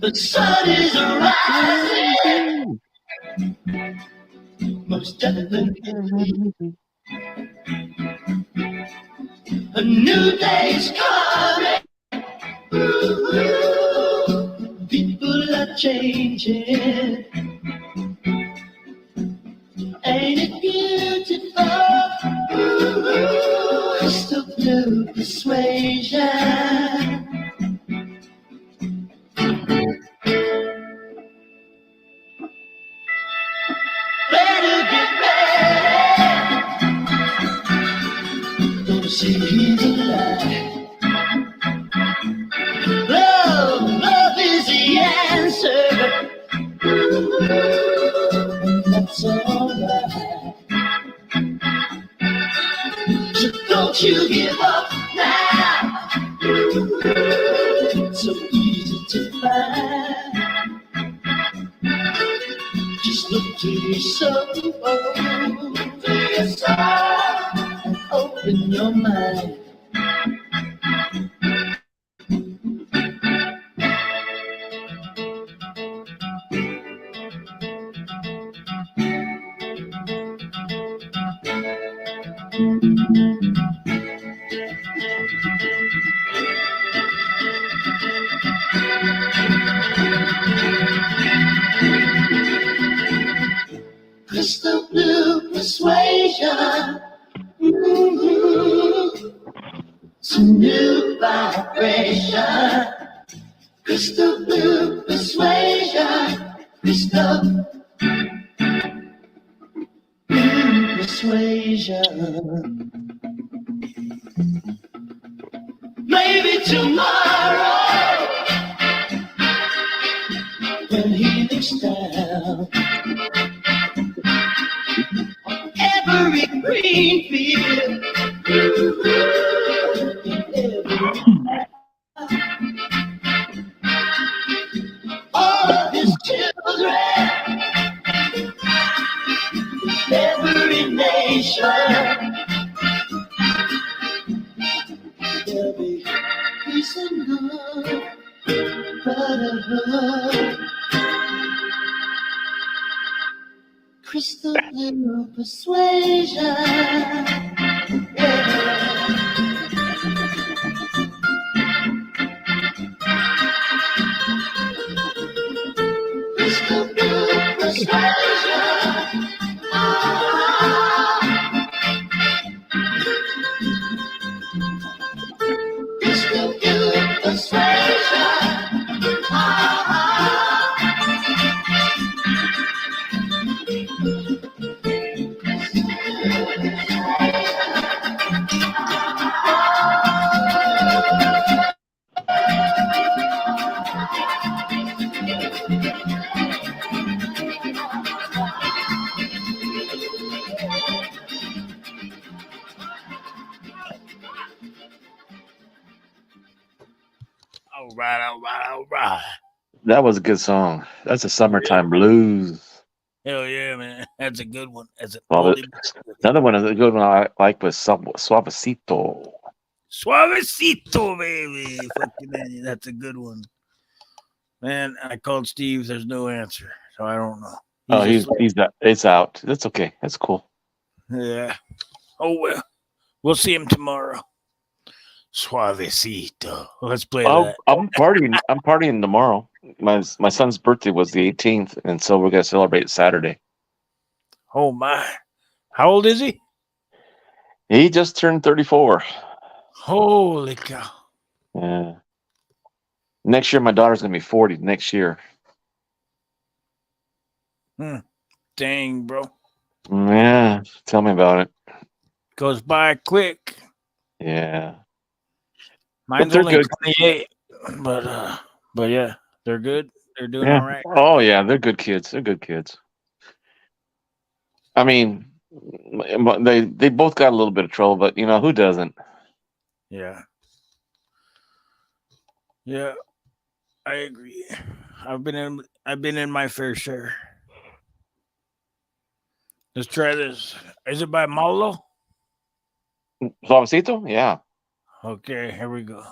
The sun is rising. Most definitely. A new day's coming. Ooh, people are changing. Ain't it beautiful? Ooh, crystal blue persuasion. Better get ready. Gonna see he's alive. Love is the answer. That's alright. So don't you give up now. So easy to find. Just look to your soul, and open your mind. Crystal blue persuasion. Some new vibration. Crystal blue persuasion. Crystal blue persuasion. Maybe tomorrow, when he looks down, every green field, in every all of his children, every nation, there'll be peace and good, brotherhood. Crystal blue persuasion. Yeah. Crystal blue persuasion. Crystal blue persuasion. All right, all right, all right. That was a good song. That's a Summertime Blues. Hell yeah, man. That's a good one. That's an Well, oldie. another one is a good one I like was Suavecito. Suavecito, baby. Fucking man, that's a good one. Man, I called Steve. There's no answer, so I don't know. It's out. That's okay. That's cool. Yeah. Oh well. We'll see him tomorrow. Suavecito. Let's play that. I'm partying tomorrow. My son's birthday was the 18th, and so we're gonna celebrate Saturday. Oh my. How old is he? He just turned 34. Holy cow. Yeah. Next year, my daughter's gonna be 40. Next year. Dang, bro. Yeah, tell me about it. Goes by quick. Yeah, Mine's they're only good. 28, but yeah, they're good. They're doing Yeah. all right. Oh yeah, they're good kids. They're good kids. I mean, they both got a little bit of trouble, but you know who doesn't? Yeah. Yeah, I agree. I've been in my fair share. Let's try this. Is it by Maulo? Suavecito? Yeah. Okay, here we go.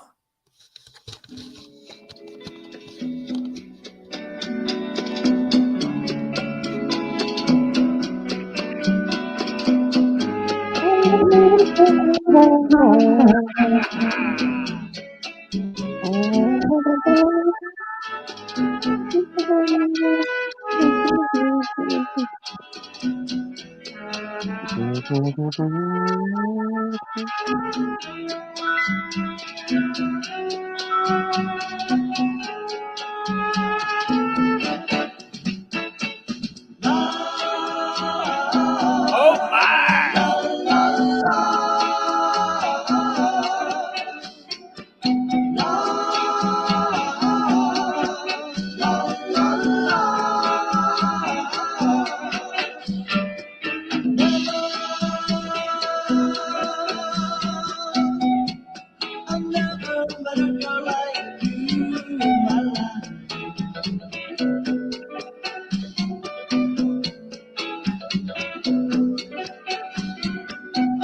Oh my! I've never met a girl like you in my life.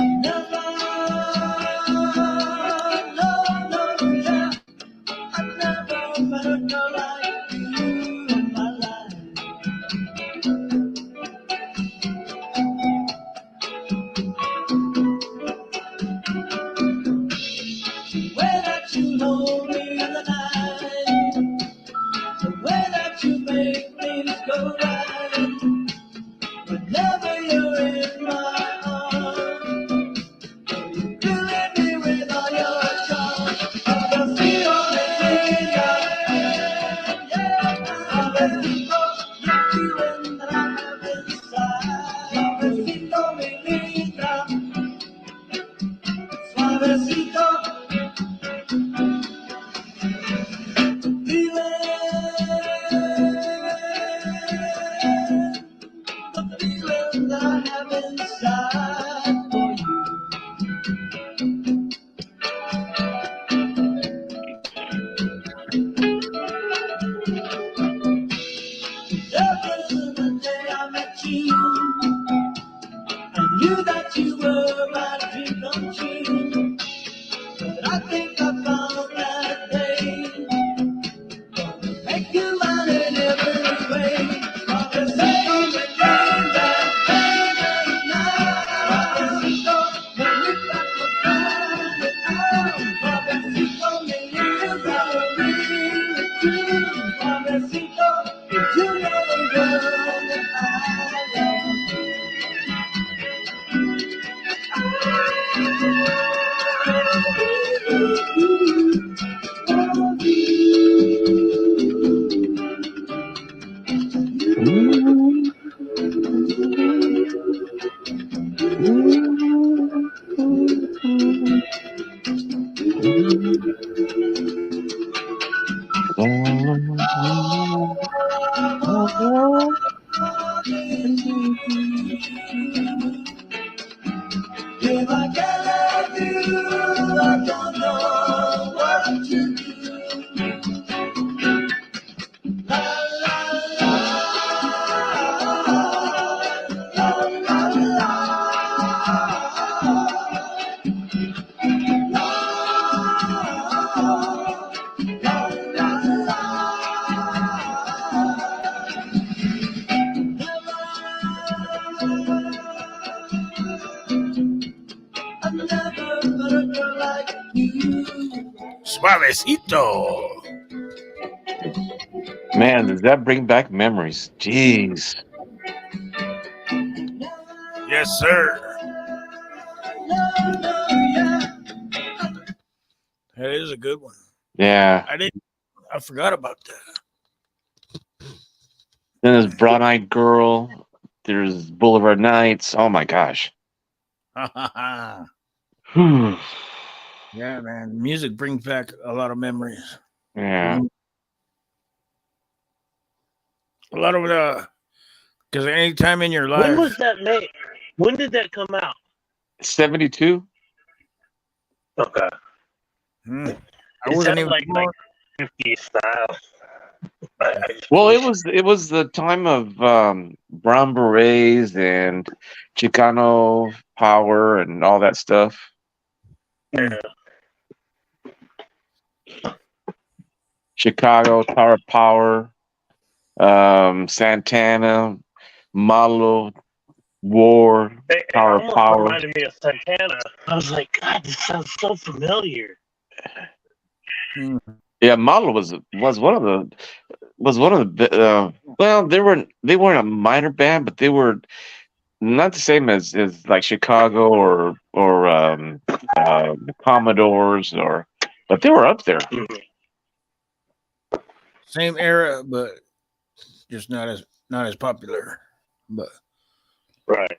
Never, no, yeah. I've never met a girl like you in my life. The way that you hold me in the night, the way that you make things go right. Whenever you're in my arms, filling me with all your charm. I feel only thing I the feeling that I have inside. Suavecito, mi linda, suavecito, the feeling that I have inside for you. Ever since the day I met you, I knew that you were my dream come true. But I think I found that day, make you mine in every way. Suavecito, me linda, baby, now. Suavecito, me linda, find it out. Suavecito, me linda, really true. Suavecito, 'cause you know the girl that I love. If I can't love you, I don't know what to do. La la la, la la I've never met a girl like you. Suavecito. Man, does that bring back memories? Jeez. Yes, sir. That is a good one. Yeah. I forgot about that. Then there's Brown Eyed Girl. There's Boulevard Nights. Oh my gosh. Yeah, Hmm. man. Music brings back a lot of memories. Yeah. A lot of because any time in your When life, was that made? When did that come out? 72. Okay. I Is wasn't that even like born. 50 style? Well, it was the time of Brown Berets and Chicano Power and all that stuff. Yeah. Chicago, Tower of Power, Santana, Malo, War, It Tower of almost Power. reminded me of Santana. I was like, God, this sounds so familiar. Yeah, Malo was one of the well, they weren't a minor band, but they were not the same as like Chicago or the Commodores, but they were up there. Same era, but just not as popular. But Right.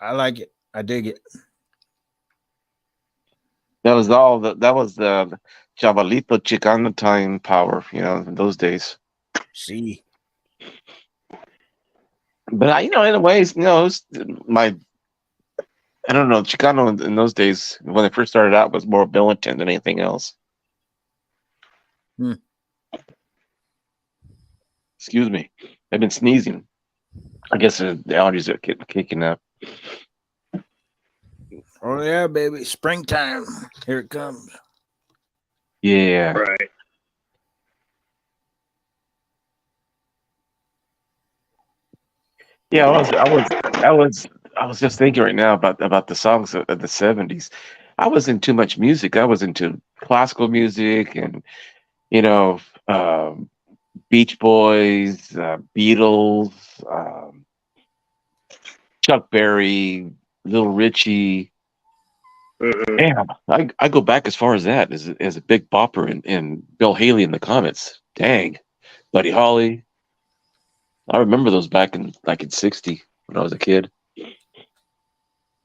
I like it. I dig it. That was the Chavalito Chicano time power, in those days. See, But in a way, it was I don't know, Chicano in those days when it first started out was more militant than anything else. Excuse me, I've been sneezing. I guess the allergies are kicking up. oh yeah, baby, springtime, here it comes. Yeah. Right. Yeah, I was just thinking right now about the songs of the 70s. I wasn't too much music. I was into classical music and you know, um, Beach Boys, Beatles, Chuck Berry, Little Richie. Mhm. Damn, I go back as far as that as a Big Bopper and Bill Haley in the Comets. Dang, Buddy Holly. I remember those back in '60 when I was a kid.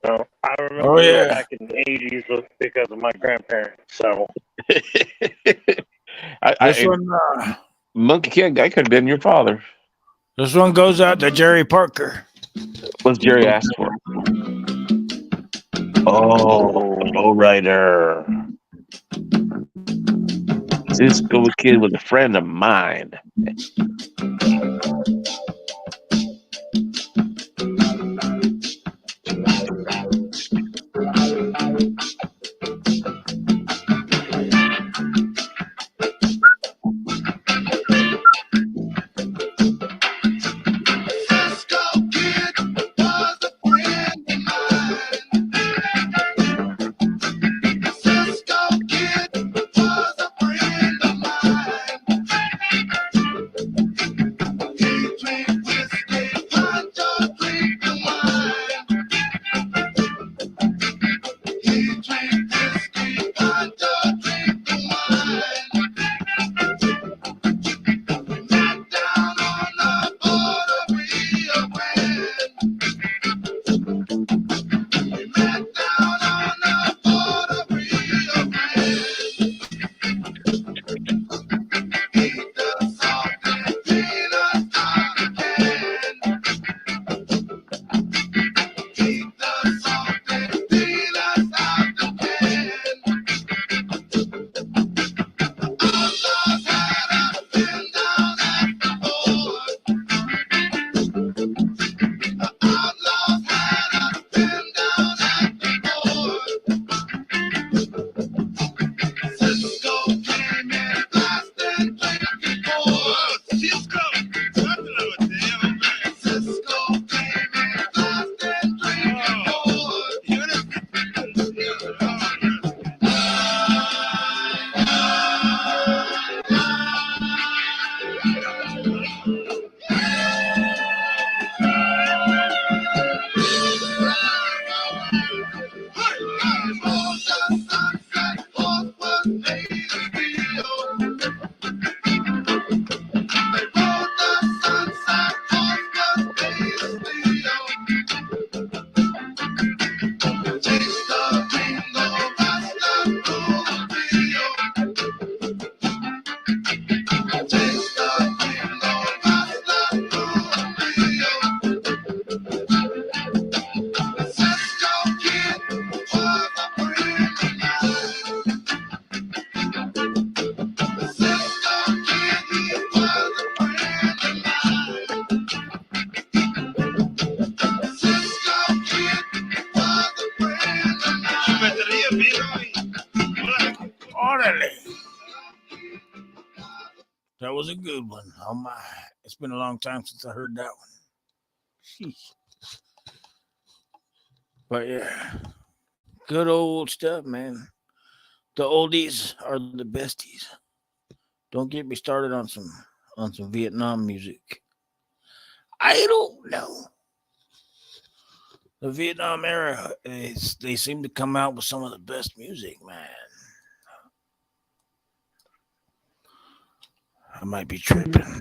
So I remember Oh yeah, back in the 80s because of my grandparents. So this one, Monkey King, I could have been your father. this one goes out to Jerry Parker. What's Jerry asked for? Oh, lowrider. Cisco Kid was a friend of mine. That was a good one. Oh my. It's been a long time since I heard that one. Sheesh. But yeah. Good old stuff, man. The oldies are the besties. Don't get me started on some Vietnam music. I don't know. The Vietnam era, they seem to come out with some of the best music, man. I might be tripping.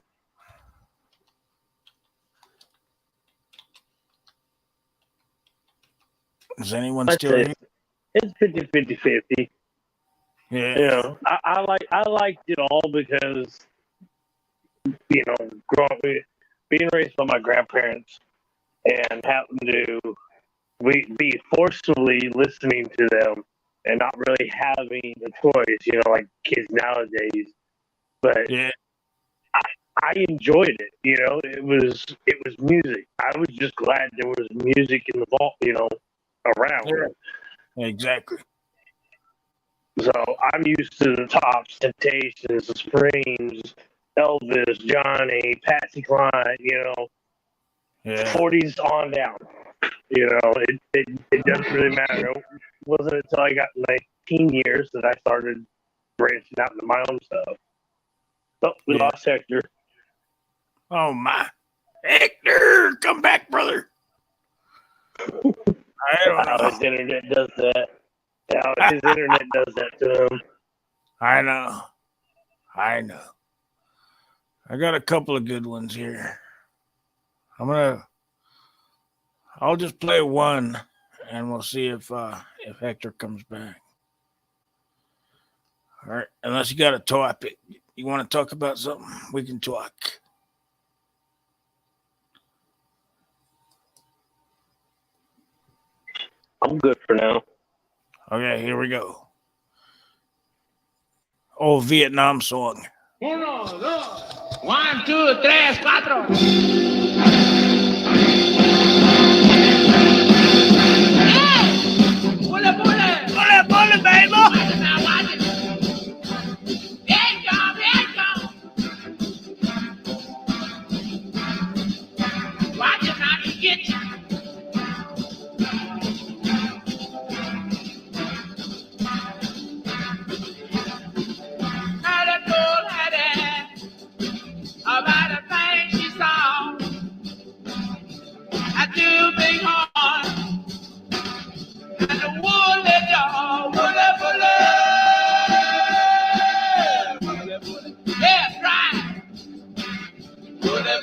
Is anyone I'd still say here? it's 50-50. Yeah. You know, I liked it all because, you know, being raised by my grandparents and having to be forcefully listening to them and not really having a choice, you know, like kids nowadays. But Yeah. I enjoyed it. You know, it was music. I was just glad there was music in the vault, you know, around. Yeah. Exactly. So I'm used to the Tops, Temptations, the Springs, Elvis, Johnny, Patsy Cline, you know, Yeah. 40s on down. You know, it doesn't really matter. It wasn't until I got in my teen years that I started branching out into my own stuff. Oh, we Yeah. lost Hector. Oh my. Hector, come back, brother. I don't How know. his internet does that. How his internet does that to him. I know. I got a couple of good ones here. I'll just play one and we'll see if Hector comes back. All right. Unless you got a topic. You want to talk about something? We can talk. I'm good for now. Okay, here we go. Oh, Vietnam song. 1, 2, 3, 4. Bullet, baby. Watch it how you get you. Now that old Hattie about a thing she saw. I do big horn and the woolly dog, woolly. Yeah, right. Woolly.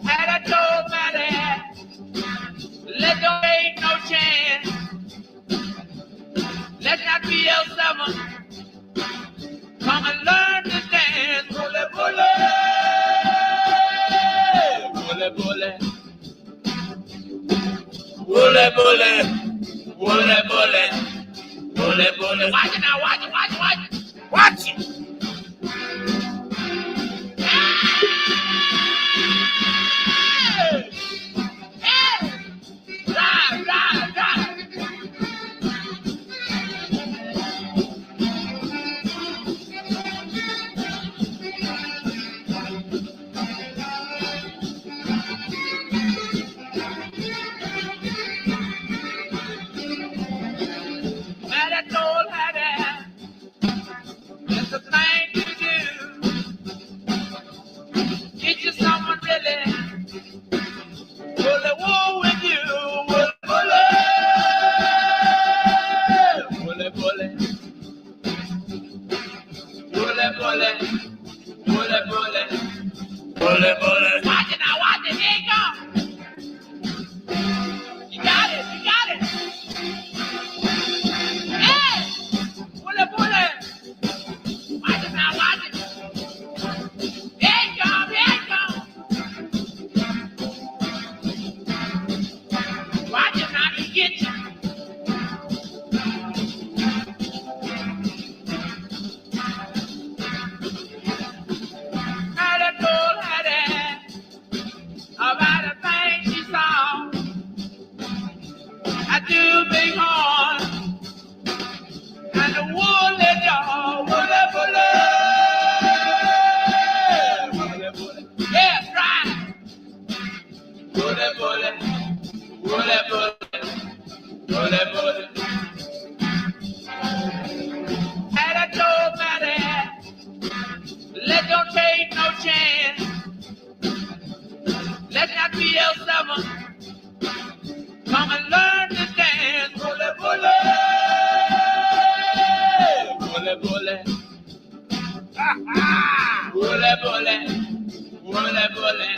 Had I told Maddie, let don't ain't no chance. Let not be L7. Come and learn to dance. Bullet. Watch it now, watch it. Watch it. Hey! Drive. Now that old Hattie, it's a thing to do. Get you someone really wool with you. Bullet. Watch it now, here you go. You got it. Hey! Bullet. Watch it now, Here you go. Watch it now, he get you. Now that old Hattie about a thing she saw. I do big horn And I told my dad, let don't take no chance. Let that BL7 come and learn to dance. Bully, bully, bully, bully. Bully, bully, bully, bully,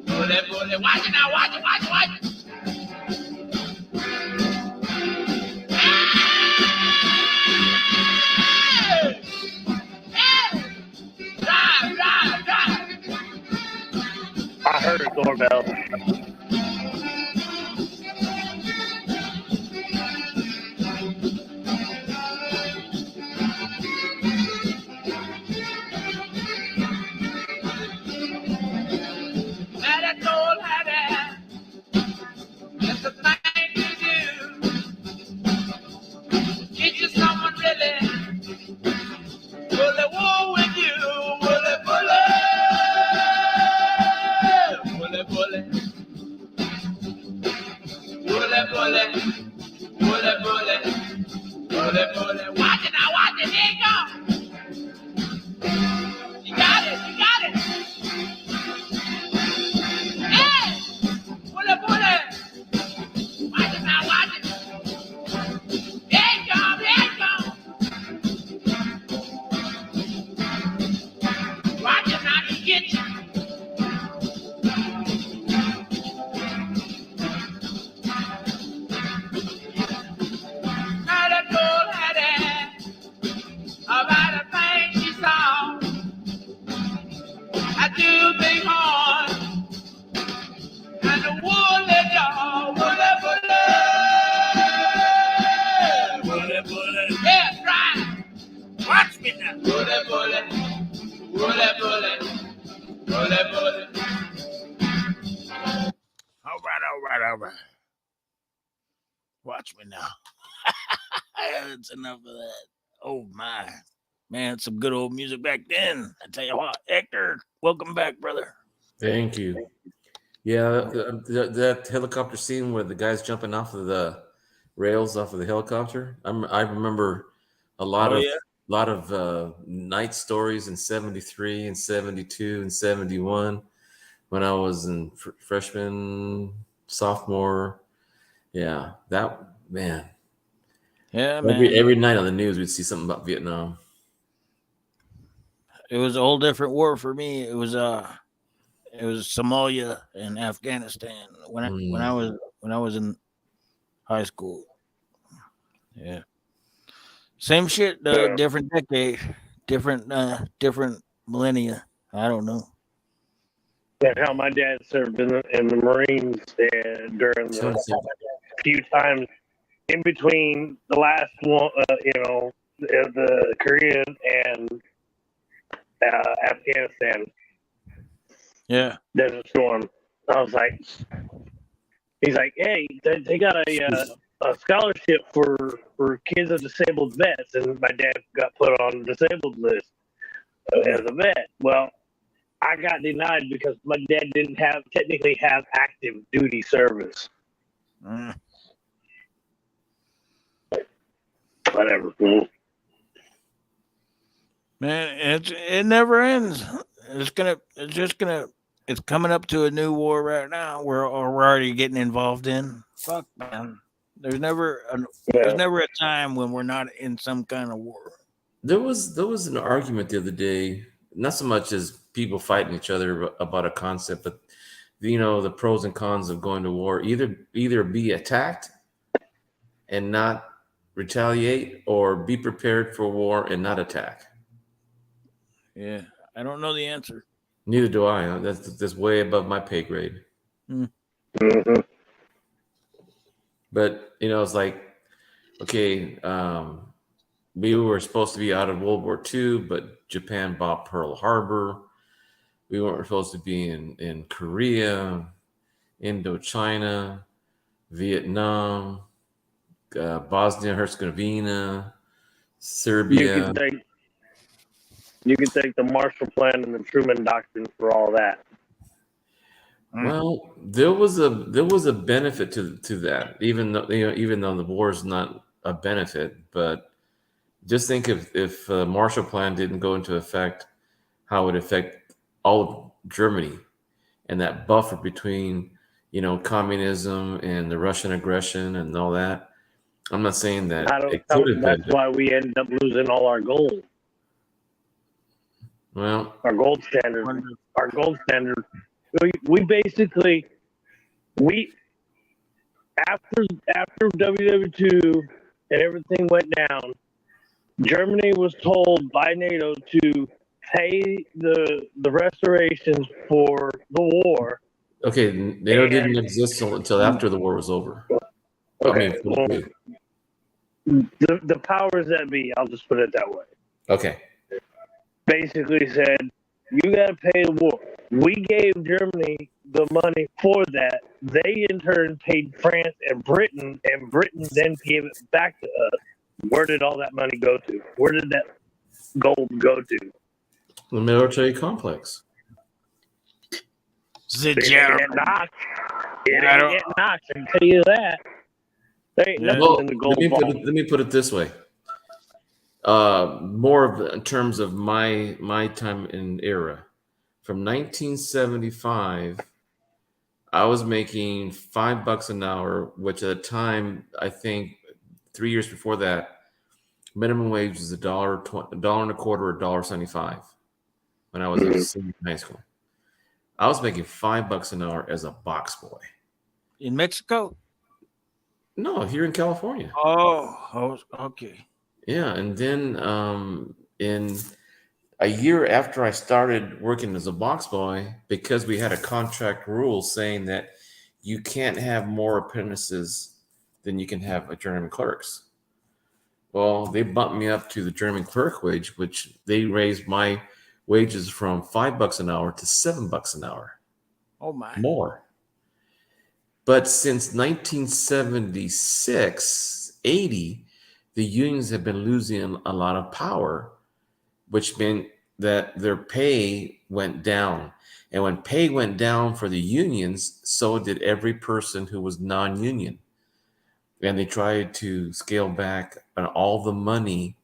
bully, bully. Watch it now, watch it, watch it, watch it. Drive, drive, drive. I heard a doorbell. And I told her that it's the thing to do. Get you someone really bully war with you. Bully, bully, bully, bully, bully, bully, bully, bully, bully, bully. Watch it now, watch it, here you go. You got it, you got it. Hey, bully, bully. Watch it now, watch it. There you go, there you go. Watch it now, he get you. And I told her that about a thing she saw. I do big horn and the woolly dog. Bully, bully, bully, bully. Yeah, right. Watch me now. Bully, bully, bully, bully, bully, bully. All right, all right, all right. Watch me now. That's enough of that. Oh my. Man, some good old music back then. I tell you what, Hector, welcome back, brother. Thank you. Yeah, that helicopter scene where the guy's jumping off of the rails off of the helicopter. I remember a lot of night stories in '73 and '72 and '71 when I was in freshman, sophomore. Yeah, that man. Yeah, man. Every night on the news, we'd see something about Vietnam. It was a whole different war for me. It was Somalia and Afghanistan when I was in high school. Yeah. Same shit, different decade, different millennia. I don't know. That's how my dad served in the Marines during the few times in between the last one, the Korean and Afghanistan. Yeah. Desert Storm. I was like, he's like, hey, they got a scholarship for kids of disabled vets, and my dad got put on the disabled list as a vet. Well, I got denied because my dad didn't technically have active duty service. Whatever. Man, it never ends. It's coming up to a new war right now. We're already getting involved in. Fuck, man. There's never a time when we're not in some kind of war. There was an argument the other day, not so much as people fighting each other about a concept, but the pros and cons of going to war. Either be attacked and not retaliate, or be prepared for war and not attack. Yeah, I don't know the answer. Neither do I. That's way above my pay grade. Mm-hmm. But it's like, okay, we were supposed to be out of World War II, but Japan bought Pearl Harbor. We weren't supposed to be in Korea, Indochina, Vietnam, Bosnia Herzegovina, Serbia. You can take the Marshall Plan and the Truman Doctrine for all that. Well, there was a benefit to that, even though the war is not a benefit. But just think if the Marshall Plan didn't go into effect, how it would affect all of Germany and that buffer between communism and the Russian aggression and all that. I'm not saying that it could have been. That's why we ended up losing all our gold. Well, our gold standard. We basically after WW2 and everything went down, Germany was told by NATO to pay the restorations for the war. Okay, NATO didn't exist until after the war was over. Okay, the powers that be, I'll just put it that way. Okay. Basically said, you got to pay the war. We gave Germany the money for that. They in turn paid France and Britain then gave it back to us. Where did all that money go to? Where did that gold go to? The military complex. It ain't getting knocked. I can tell you that. There ain't nothing in the gold vault. Let me put it this way. More of in terms of my time and era. From 1975, I was making $5 an hour, which at the time, I think 3 years before that, minimum wage was $1.25 or $1.75 when I was in senior high school. I was making $5 an hour as a box boy. In Mexico? No, here in California. Oh, okay. Yeah, and then in a year after I started working as a box boy, because we had a contract rule saying that you can't have more apprentices than you can have journeyman clerks. Well, they bumped me up to the journeyman clerk wage, which they raised my wages from $5 an hour to $7 an hour. Oh my! More. But since 1976, 80, the unions have been losing a lot of power, which meant that their pay went down. And when pay went down for the unions, so did every person who was non-union. And they tried to scale back on all the money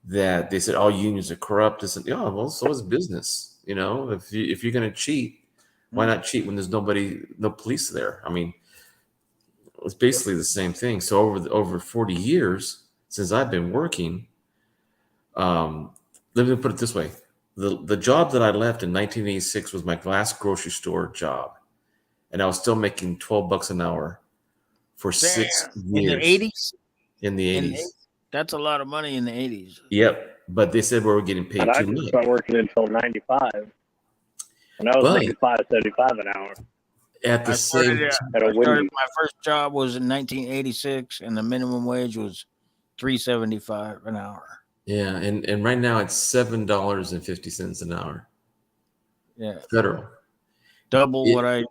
that they said all unions are corrupt. They said, yeah, well, so is business. If you're going to cheat, why not cheat when there's no police there? I mean, it's basically the same thing. So over 40 years since I've been working, let me put it this way. The job that I left in 1986 was my last grocery store job. And I was still making $12 an hour for 6 years. In the 80s? In the 80s. That's a lot of money in the 80s. Yep. But they said we were getting paid too much. I didn't start working until 95. And I was making $5.75 an hour. I started my first job was in 1986, and the minimum wage was $3.75 an hour. Yeah, and right now it's $7.50 an hour. Yeah, federal. Double what I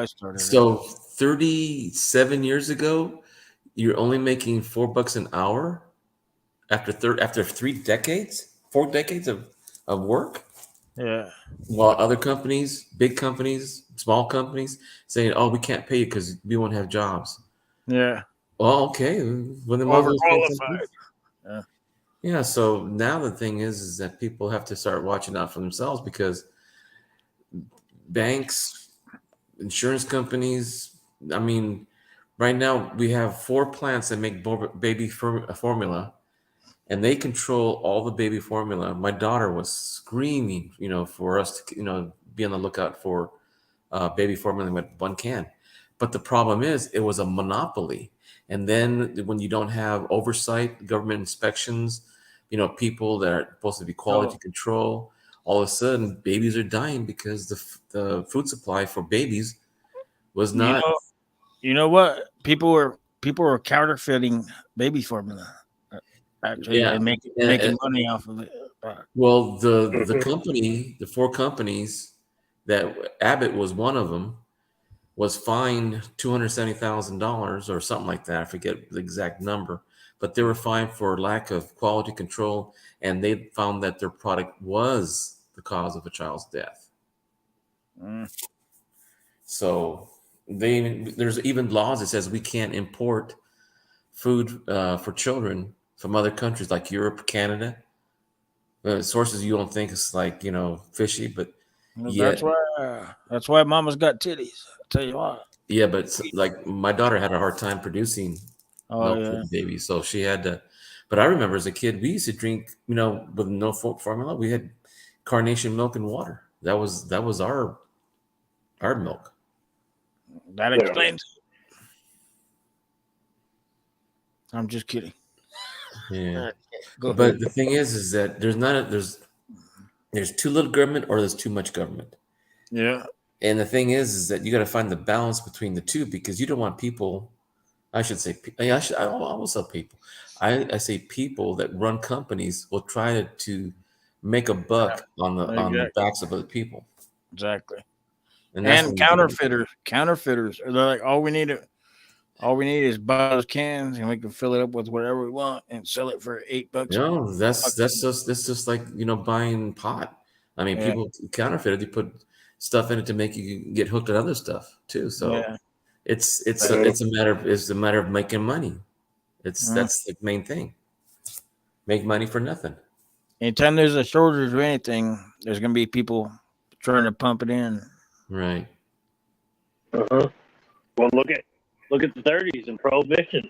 started. So 37 years ago, you're only making $4 an hour after 4 decades of work. Yeah. While other companies, big companies, small companies, saying, "Oh, we can't pay you because we won't have jobs." Yeah. Well, okay. When the overqualified. Yeah. Yeah. So now the thing is that people have to start watching out for themselves, because banks, insurance companies. I mean, right now we have 4 plants that make baby formula. And they control all the baby formula. My daughter was screaming, for us to, be on the lookout for baby formula with 1 can. But the problem is, it was a monopoly. And then when you don't have oversight, government inspections, people that are supposed to be quality control, all of a sudden babies are dying because the food supply for babies was not. You know what? People were counterfeiting baby formula. Actually, and making money off of it. Well, the 4 companies that Abbott was one of them, was fined $270,000 or something like that. I forget the exact number, but they were fined for lack of quality control, and they found that their product was the cause of a child's death. So there's even laws that says we can't import food for children from other countries like Europe, Canada. Sources you don't think is like fishy, but Well, yet that's why Mama's got titties. I'll tell you what. yeah, but like my daughter had a hard time producing Oh milk for yeah. the baby, so she had to. But I remember as a kid, we used to drink, with no formula. We had carnation milk and water. That was our milk. That explains. I'm just kidding. Yeah. Go But ahead. the thing is that there's too little government or there's too much government. Yeah. And the thing is that you got to find the balance between the two, because you don't want people. I should say, I will say people. I say people that run companies will try to make a buck on the backs of other people. Exactly. And that's And counterfeiters. They're like, all we need is buy those cans and we can fill it up with whatever we want and sell it for $8. No, that's just like buying pot. I mean, Yeah. people counterfeit it. They put stuff in it to make you get hooked on other stuff too. So Yeah. it's a matter of making money. That's the main thing. Make money for nothing. Anytime there's a shortage of anything, there's gonna be people trying to pump it in. Right. Well, look at the 30s and Prohibition.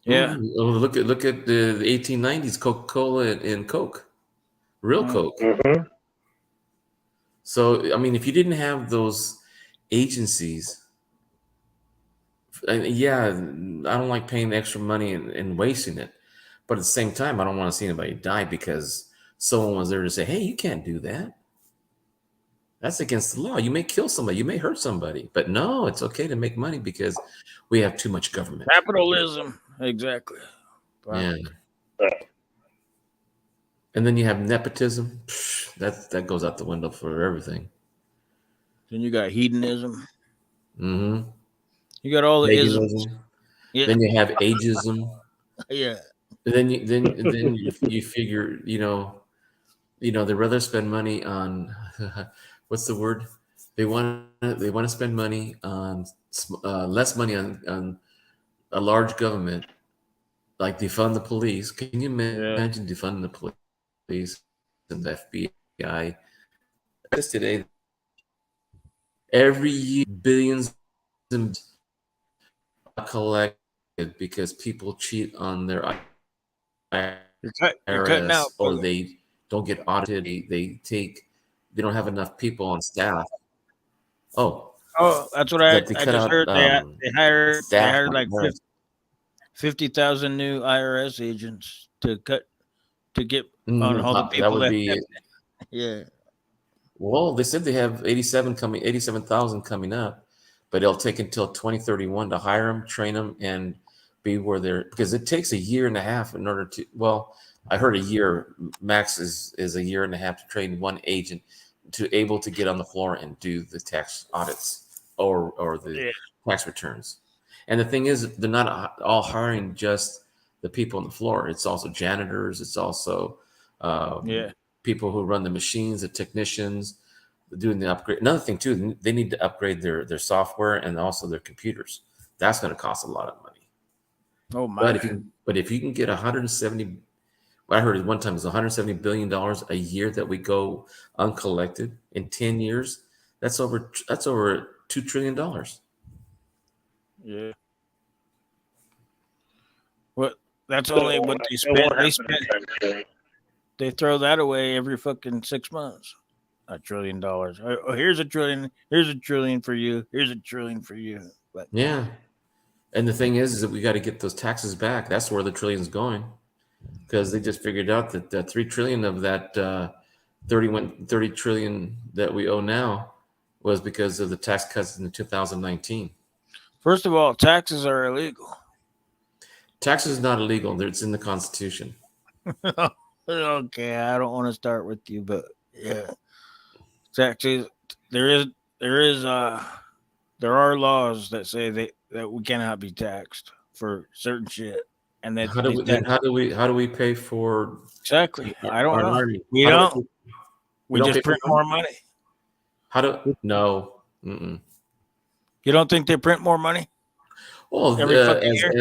Yeah. Oh, look at the 1890s, Coca-Cola and Coke, real Coke. So I mean, if you didn't have those agencies, yeah, I don't like paying extra money and wasting it, but at the same time, I don't want to see anybody die because someone was there to say, "Hey, you can't do that. That's against the law. You may kill somebody, you may hurt somebody, but no, it's okay to make money because we have too much government." Capitalism. Exactly. Yeah. And then you have nepotism. That goes out the window for everything. Then you got hedonism. Mm-hmm. You got all the isms. Yeah. Then you have ageism. Yeah. Then you figure, they'd rather spend money on what's the word? They want to spend money on less money on a large government, like defund the police. Can you imagine defunding the police and the FBI? Just today, every year, billions are collected because people cheat on their IRS or they don't get audited. They don't have enough people on staff. Oh, that's what I just heard. They hired like 50,000 new IRS agents to get on all the people that would be yeah. Well, they said they have 87,000 coming up, but it'll take until 2031 to hire them, train them, and be where they're, because it takes a year and a half in order to, well, I heard a year max is a year and a half to train one agent to able to get on the floor and do the tax audits or the tax returns. And the thing is, they're not all hiring just the people on the floor. It's also janitors. It's also people who run the machines, the technicians, doing the upgrade. Another thing too, they need to upgrade their software and also their computers. That's going to cost a lot of money. Oh my! But if you can get 170, I heard it one time, it's $170 billion a year that we go uncollected in 10 years. That's over $2 trillion. Yeah. What? That's only what they spend. They throw that away every fucking 6 months. $1 trillion. Oh, here's $1 trillion. Here's $1 trillion for you. Here's $1 trillion for you. But yeah. And the thing is that we got to get those taxes back. That's where the trillion is going, because they just figured out that 3 trillion of that 30 trillion that we owe now was because of the tax cuts in 2019. First of all, taxes are illegal. Taxes is not illegal. It's in the Constitution. Okay, I don't want to start with you, but yeah, taxes. There are laws that say that we cannot be taxed for certain shit, and that how do we pay for exactly? I don't know. We don't. We just print more money. How do no? Mm-mm. You don't think they print more money Well, every fucking year?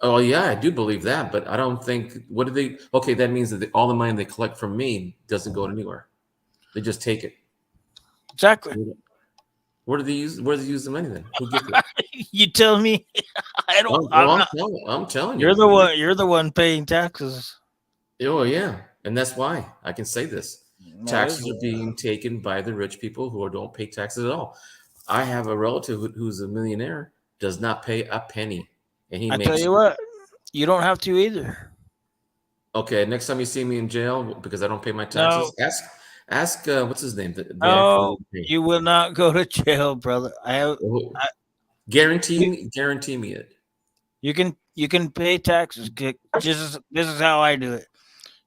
Oh yeah, I do believe that, but I don't think. What do they? Okay, that means that all the money they collect from me doesn't go anywhere. They just take it. Exactly. Where do they use? Where do they use the money then? Who gets it? You tell me. I don't. I'm telling you. You're the one. You're the one paying taxes. Oh yeah, and that's why I can say this. Taxes are being taken by the rich people who don't pay taxes at all. I have a relative who's a millionaire, does not pay a penny, and he I makes. tell you what, you don't have to either. Okay, next time you see me in jail because I don't pay my taxes, No. ask what's his name? No, you will not go to jail, brother. Guarantee me it. You can pay taxes. This is how I do it.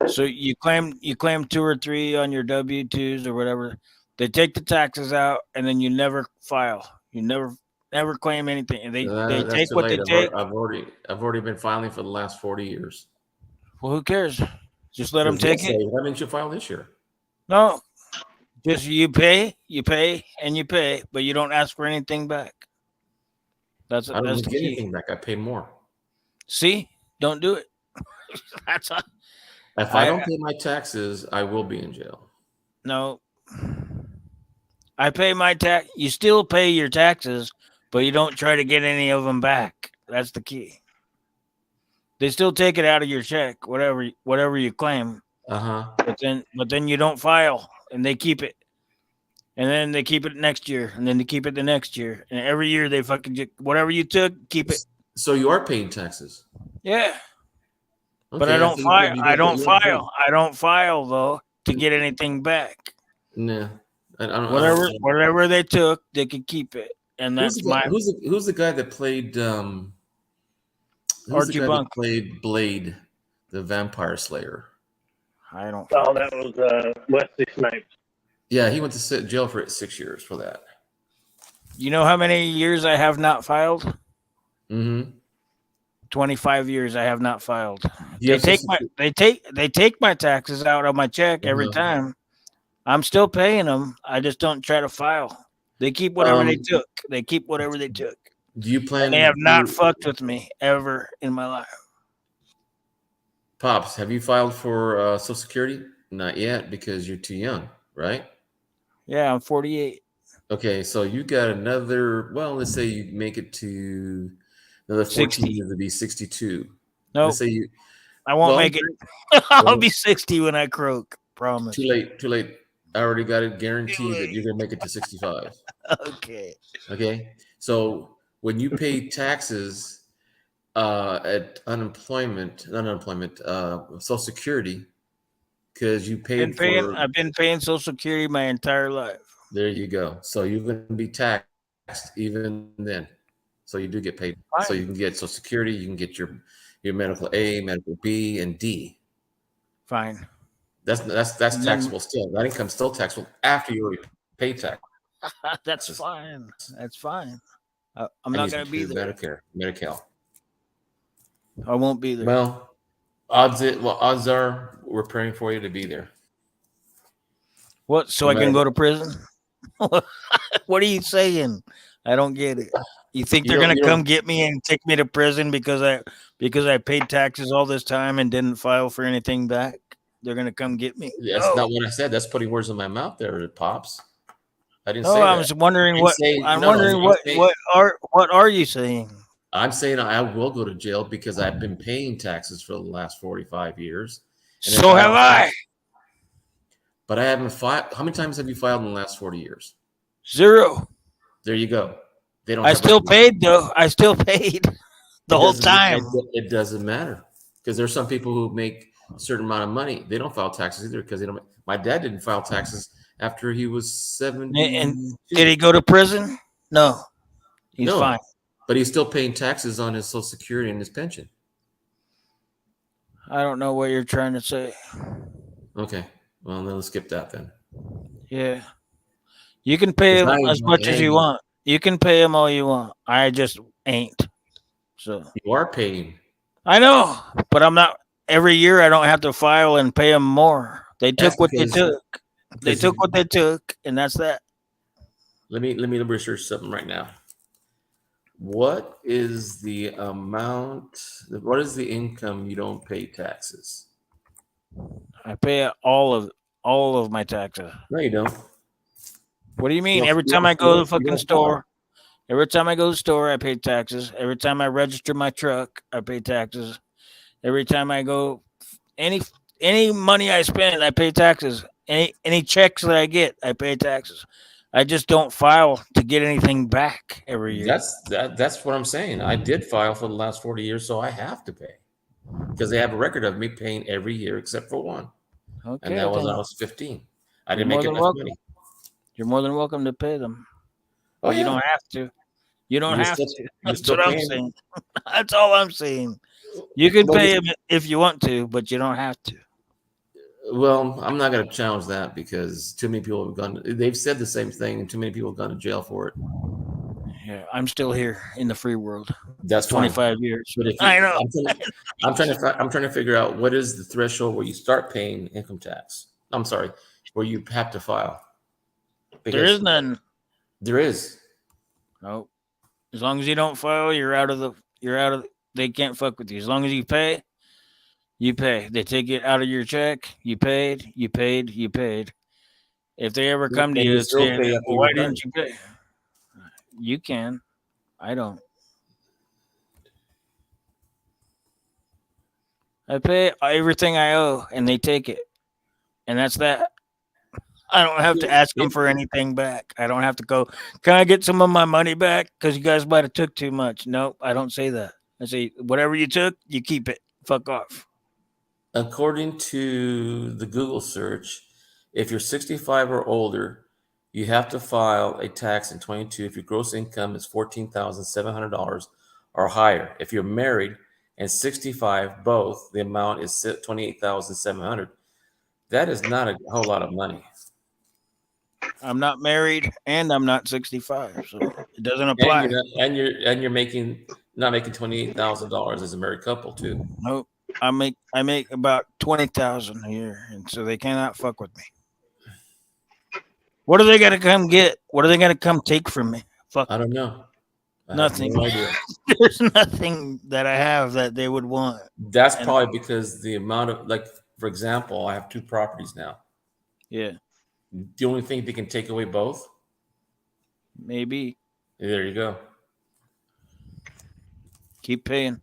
So you claim 2 or 3 on your W-2s or whatever. They take the taxes out, and then you never file. You never claim anything. And they take what they take. I've already been filing for the last 40 years. Well, who cares? Just let them take it. Why didn't you file this year? No, just you pay, and you pay, but you don't ask for anything back. I don't get anything back. I pay more. See, don't do it. That's all. If I don't pay my taxes, I will be in jail. No, I pay my tax. You still pay your taxes, but you don't try to get any of them back. That's the key. They still take it out of your check, whatever you claim. But then you don't file, and they keep it, and then they keep it next year, and then they keep it the next year, and every year they fucking whatever you took, keep it. So you are paying taxes. Yeah. Okay, but I don't file. I don't file though to get anything back. No, I don't. Whatever they took, they could keep it, and that's who's the guy that played Archie Bunker played Blade, the vampire slayer. I don't. Oh, that was Wesley Snipes. Yeah, he went to sit in jail for 6 years for that. You know how many years I have not filed? Mm-hmm. 25 years I have not filed. They take my taxes out of my check every time. I'm still paying them. I just don't try to file. They keep whatever they took. They keep whatever they took. Do you plan? They have not fucked with me ever in my life. Pops, have you filed for Social Security? Not yet because you're too young, right? Yeah, I'm 48. Okay, so you got another. Well, let's say you make it to another 14 years to be 62. No, let's say I won't make it. I'll be 60 when I croak. Promise. Too late. I already got it guaranteed that you're gonna make it to 65. Okay. So when you pay taxes at Social Security, because you paid I've been paying Social Security my entire life. There you go. So you're going to be taxed even then. So you do get paid. Fine. So you can get Social Security, you can get your medical A, medical B, and D. Fine. That's taxable still. That income's still taxable after you already pay tax. That's fine. That's fine. I'm not going to be there. Medicare. I won't be there. Well, odds are we're praying for you to be there. What? So I can go to prison? What are you saying? I don't get it. You think they're going to come get me and take me to prison because I paid taxes all this time and didn't file for anything back? They're going to come get me? That's not what I said. That's putting words in my mouth there, Pops. I didn't say that. I was wondering what are you saying? I'm saying I will go to jail because I've been paying taxes for the last 45 years. So have I. But I haven't filed. How many times have you filed in the last 40 years? 0. There you go. They don't. I still paid though. I still paid the whole time. It doesn't matter because there's some people who make a certain amount of money. They don't file taxes either because they don't. My dad didn't file taxes after he was 70. And did he go to prison? No, he's fine. But he's still paying taxes on his Social Security and his pension. I don't know what you're trying to say. Okay. Well, then let's skip that then. Yeah. You can pay him as much as you want. You can pay him all you want. I just ain't. So you are paying. I know, but I'm not. Every year I don't have to file and pay them more. They took what they took. They took what they took, and that's that. Let me research something right now. What is the amount? What is the income you don't pay taxes? I pay all of my taxes. No, you don't. What do you mean? You Every don't- time I you go to don't- the you fucking don't store, every time I go to the store, I pay taxes. Every time I register my truck, I pay taxes. Every time I go, any money I spend, I pay taxes. Any checks that I get, I pay taxes. I just don't file to get anything back every year. That's what I'm saying. I did file for the last 40 years, so I have to pay because they have a record of me paying every year except for one, and Okay, that was when I then was 15. I you're didn't more make than enough welcome. money. You're more than welcome to pay them, Oh but you yeah, don't have to. You don't you're have still to. you're That's still what I'm paying. saying. That's all I'm saying. You can Well, pay them if you want to, but you don't have to. well, I'm not going to challenge that because too many people have gone. They've said the same thing, and too many people have gone to jail for it. Yeah, I'm still here in the free world. That's fine. 25 years. But if I you, know. I'm trying to figure out what is the threshold where you start paying income tax. I'm sorry, where you have to file. There is none. There is. No. As long as you don't file, you're out of. They can't fuck with you. As long as you pay, you pay. They take it out of your check. You paid. You paid. You paid. If they ever come to And you you and still say, pay after well, you "Why retire. didn't you pay?" You can. I don't. I pay everything I owe, and they take it, and that's that. I don't have to ask them for anything back. I don't have to go, can I get some of my money back? Because you guys might have took too much. Nope, I don't say that. I say, whatever you took, you keep it. Fuck off. According to the Google search, if you're 65 or older, you have to file a tax in 22 if your gross income is $14,700 or higher. If you're married and 65, both, the amount is $28,700. That is not a whole lot of money. I'm not married and I'm not 65, so it doesn't And apply. you're not, and you're making not making $28,000 as a married couple too. Nope. I make about 20,000 a year, and so they cannot fuck with me. What are they gonna come get? What are they gonna come take from me? Fuck. I don't know. I Nothing. have no idea. There's nothing that I have that they would want. That's probably because the amount of, like, for example, I have 2 properties now. Yeah. The only thing they can take away both? Maybe. There you go. Keep paying.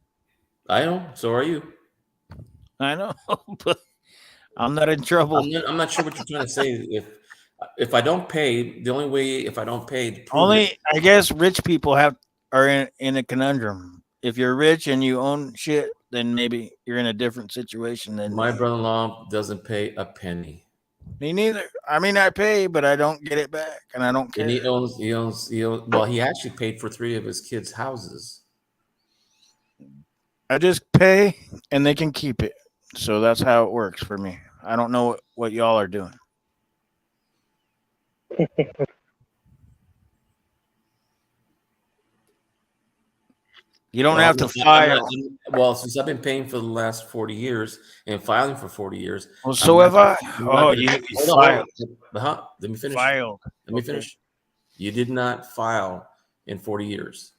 I know. So are you. I know, but I'm not in trouble. I'm not sure what you're trying to say. If I don't pay, the only way if I don't pay to prove Only it, I guess rich people are in a conundrum. If you're rich and you own shit, then maybe you're in a different situation than my me. brother-in-law doesn't pay a penny. Me neither. I mean, I pay, but I don't get it back, and I don't care. And he owns. Well, he actually paid for 3 of his kids' houses. I just pay, and they can keep it. So that's how it works for me. I don't know what y'all are doing. You don't have to file. Well, since I've been paying for the last 40 years and filing for 40 years. Well, so have I. Oh, you filed. Let me finish. Filed. Let me finish. You did not file in 40 years.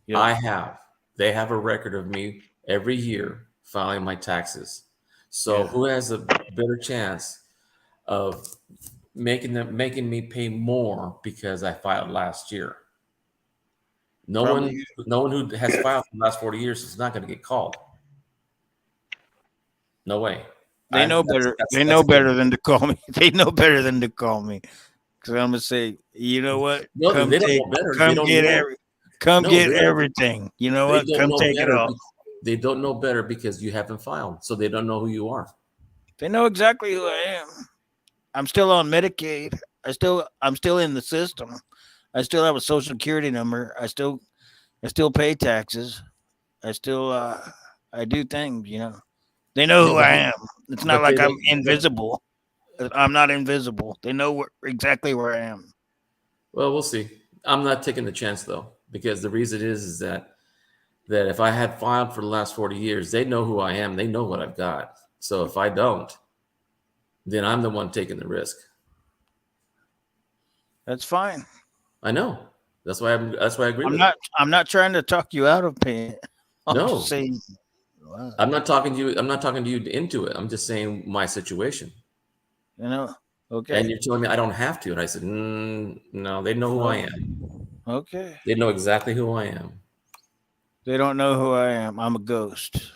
Yeah. I have. They have a record of me every year filing my taxes. So who has a better chance of making me pay more because I filed last year? No one who has filed for the last 40 years is not going to get called. No way. They know better. They know better than to call me. They know better than to call me. Because I'm gonna say, you know what? No, they don't know better. Come get everything. You know what? Come take it all. They don't know better because you haven't filed, so they don't know who you are. They know exactly who I am. I'm still on Medicaid. I'm still in the system. I still have a Social Security number. I still pay taxes. I do things. You know, they know who I am. It's not like I'm invisible. I'm not invisible. They know exactly where I am. Well, we'll see. I'm not taking the chance though, because the reason is that if I had filed for the last 40 years, they know who I am. They know what I've got. So if I don't, then I'm the one taking the risk. That's fine. I know. That's why I agree with I'm not trying to talk you out of paying it. I'm No. just saying. Wow. I'm not talking to you. I'm not talking to you into it. I'm just saying my situation. You know. Okay. And you're telling me I don't have to, and I said, no. They know who I am. Okay. They know exactly who I am. They don't know who I am. I'm a ghost.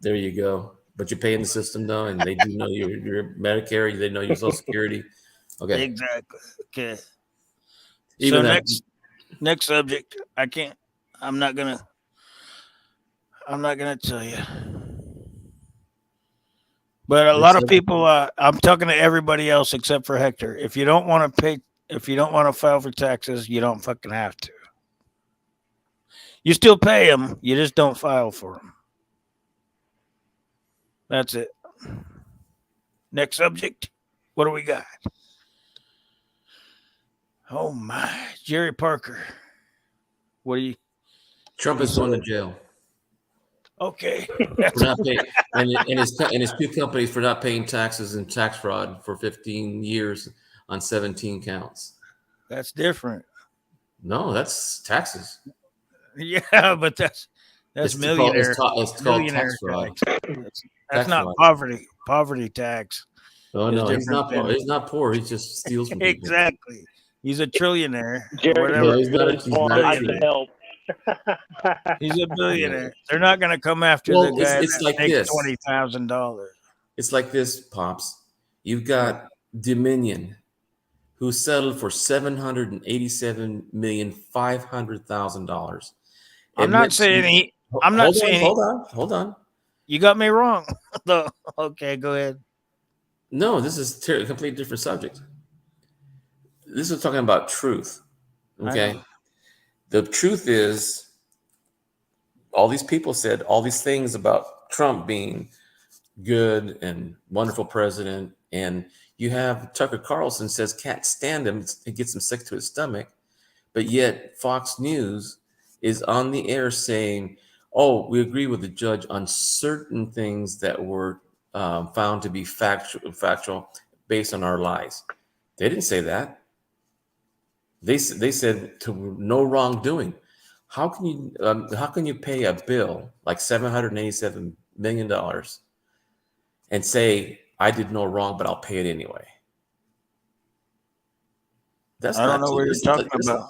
There you go. But you pay in the system though, and they do know your Medicare. They know your Social Security. Okay. Exactly. Okay. Even so that, next subject. I'm not gonna tell you. But a lot of people. I'm talking to everybody else except for Hector. If you don't want to file for taxes, you don't fucking have to. You still pay them. You just don't file for them. That's it. Next subject. What do we got? Oh my, Jerry Parker. What do you? Trump is going to jail. Okay. For not paying, and his two companies for not paying taxes and tax fraud for 15 years on 17 counts. That's different. No, that's taxes. Yeah, but that's millionaire. It's called tax fraud. That's not poverty. Poverty tax. Oh no, he's not poor. He's not poor. He just steals from people. Exactly. He's a trillionaire. Jerry, no, he's not a help. He's a billionaire. They're not going to come after the guy that like makes $20,000. It's like this, Pops. You've got Dominion, who settled for $787,500,000. I'm not saying Hold on. You got me wrong. Okay, go ahead. No, this is a completely different subject. This is talking about truth. Okay. The truth is, all these people said all these things about Trump being good and wonderful president, and you have Tucker Carlson says can't stand him. It gets him sick to his stomach, but yet Fox News is on the air saying, "Oh, we agree with the judge on certain things that were found to be factual based on our lies." They didn't say that. They said to no wrongdoing. How can you pay a bill like $787 million and say I did no wrong, but I'll pay it anyway? I don't know what you're talking about.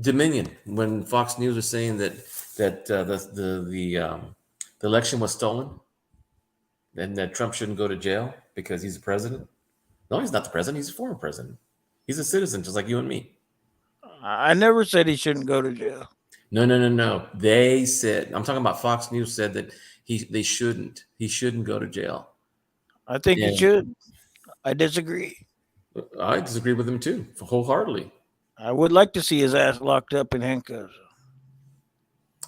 Dominion, when Fox News was saying that the election was stolen and that Trump shouldn't go to jail because he's the president. No, he's not the president. He's a former president. He's a citizen, just like you and me. I never said he shouldn't go to jail. No. They said, I'm talking about Fox News said that he shouldn't go to jail. I think he should. I disagree. I disagree with him too, wholeheartedly. I would like to see his ass locked up in handcuffs.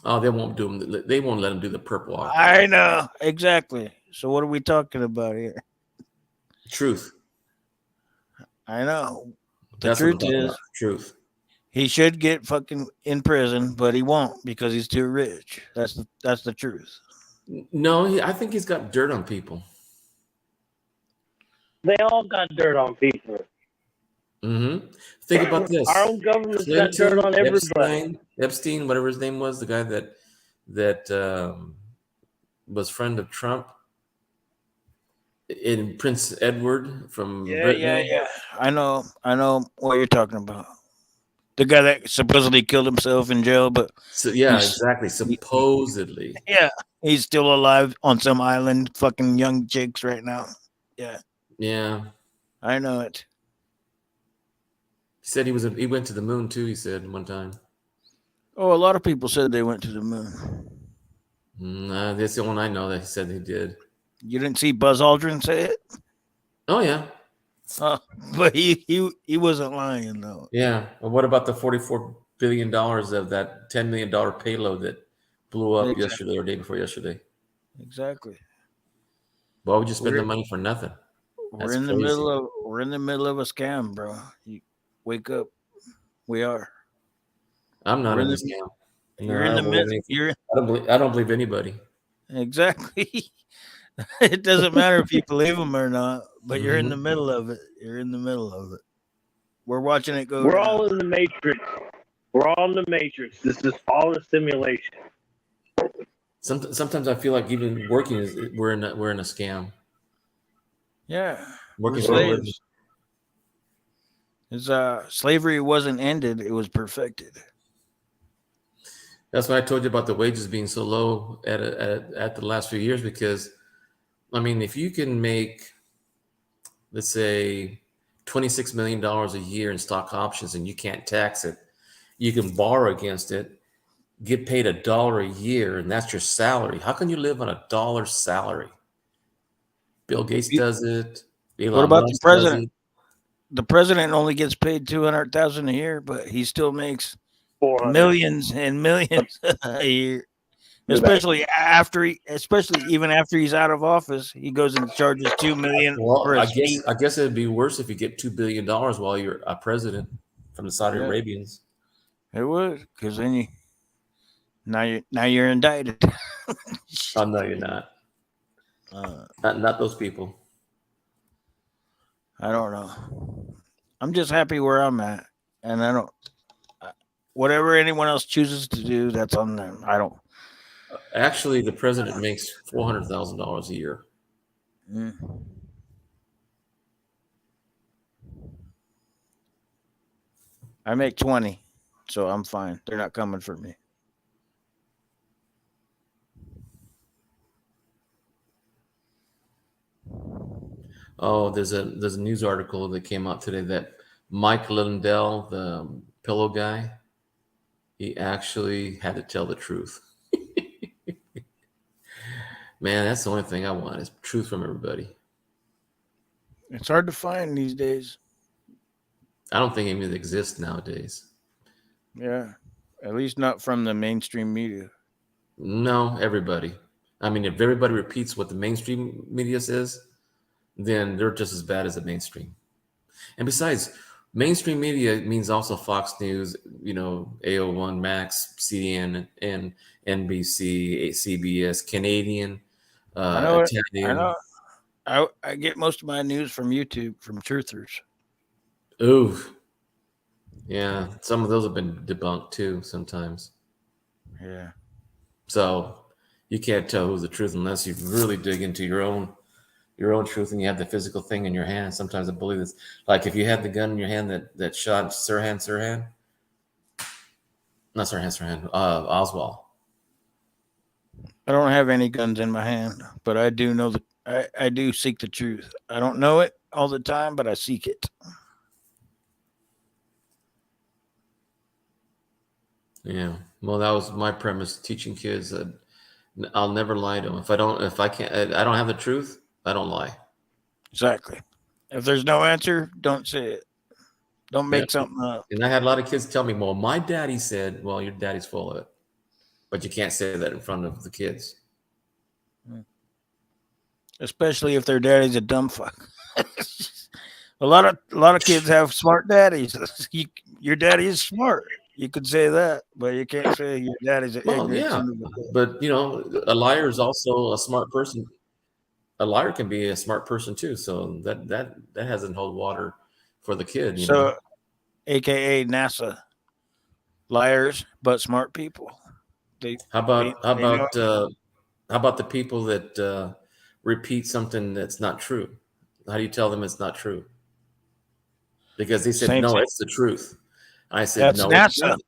Oh, they won't do him. They won't let him do the perp walk. I know exactly. So what are we talking about here? Truth. I know. The truth is truth. He should get fucking in prison, but he won't because he's too rich. That's the truth. No, I think he's got dirt on people. They all got dirt on people. Mm-hmm. Think about this. Our own government's got dirt on everybody. Epstein, whatever his name was, the guy that was friend of Trump, in Prince Edward from Britain. Yeah. I know what you're talking about. The guy that supposedly killed himself in jail, but exactly. Supposedly. Yeah, he's still alive on some island, fucking young chicks right now. Yeah. Yeah. I know it. He said he went to the moon too. He said one time. Oh, a lot of people said they went to the moon. That's the one I know that he said he did. You didn't see Buzz Aldrin say it? Oh yeah. But he wasn't lying though. Yeah. Well, what about the $44 billion of that $10 million payload that blew up yesterday or day before yesterday? Exactly. Why would you spend the money for nothing? We're in the middle of a scam, bro. You wake up. We are. I'm not in the scam. You're in the middle. I don't believe anybody. Exactly. It doesn't matter if you believe them or not, but you're in the middle of it. You're in the middle of it. We're watching it go We're down. all in the Matrix. We're all in the Matrix. This is all a simulation. Sometimes I feel like even working is we're in a scam. Yeah, Working we're for a living. slaves. Slavery wasn't ended; it was perfected. That's why I told you about the wages being so low at the last few years, because I mean, if you can make, let's say, $26 million a year in stock options and you can't tax it, you can borrow against it, get paid $1 a year, and that's your salary. How can you live on $1 salary? Bill Gates does it. What Elon about the Musk does president? it. The president only gets paid $200,000 a year, but he still makes 400. millions and millions a year. Especially even after he's out of office, he goes and charges $2 million Well, for I a speech. guess it'd be worse if you get $2 billion while you're a president from the Saudi Yeah. Arabians. It would, because then you're indicted. Oh no, you're not. Not those people. I don't know. I'm just happy where I'm at, and I don't. Whatever anyone else chooses to do, that's on them. I don't. Actually, the president makes $400,000 a year. I make 20, so I'm fine. They're not coming for me. Oh, there's a news article that came out today that Mike Lindell, the pillow guy, he actually had to tell the truth. Man, that's the only thing I want is truth from everybody. It's hard to find these days. I don't think any of it exists nowadays. Yeah, at least not from the mainstream media. No, everybody. I mean, if everybody repeats what the mainstream media says, then they're just as bad as the mainstream. And besides, mainstream media means also Fox News, AO1, Max, CN, and NBC, CBS, Canadian, Italian. I know. I get most of my news from YouTube, from truthers. Ooh. Yeah, some of those have been debunked too sometimes. Yeah. So you can't tell who's the truth unless you really dig into your own truth and you have the physical thing in your hand. Sometimes I believe this. Like if you had the gun in your hand that shot Sirhan, not Sirhan, Oswald. I don't have any guns in my hand, but I do know I do seek the truth. I don't know it all the time, but I seek it. Yeah. Well, that was my premise, teaching kids that I'll never lie to them. I don't have the truth, I don't lie. Exactly. If there's no answer, don't say it. Don't make something up. And I had a lot of kids tell me, well, my daddy said, well, your daddy's full of it. But you can't say that in front of the kids. Especially if their daddy's a dumb fuck. A lot of kids have smart daddies. Your daddy is smart. You could say that, but you can't say your daddy's an ignorant son of a bitch. But a liar is also a smart person. A liar can be a smart person too. So that hasn't hold water for the kid. So, AKA NASA, liars but smart people. How about the people that repeat something that's not true? How do you tell them it's not true? Because they said it's the truth. I said that's no. NASA. It's not.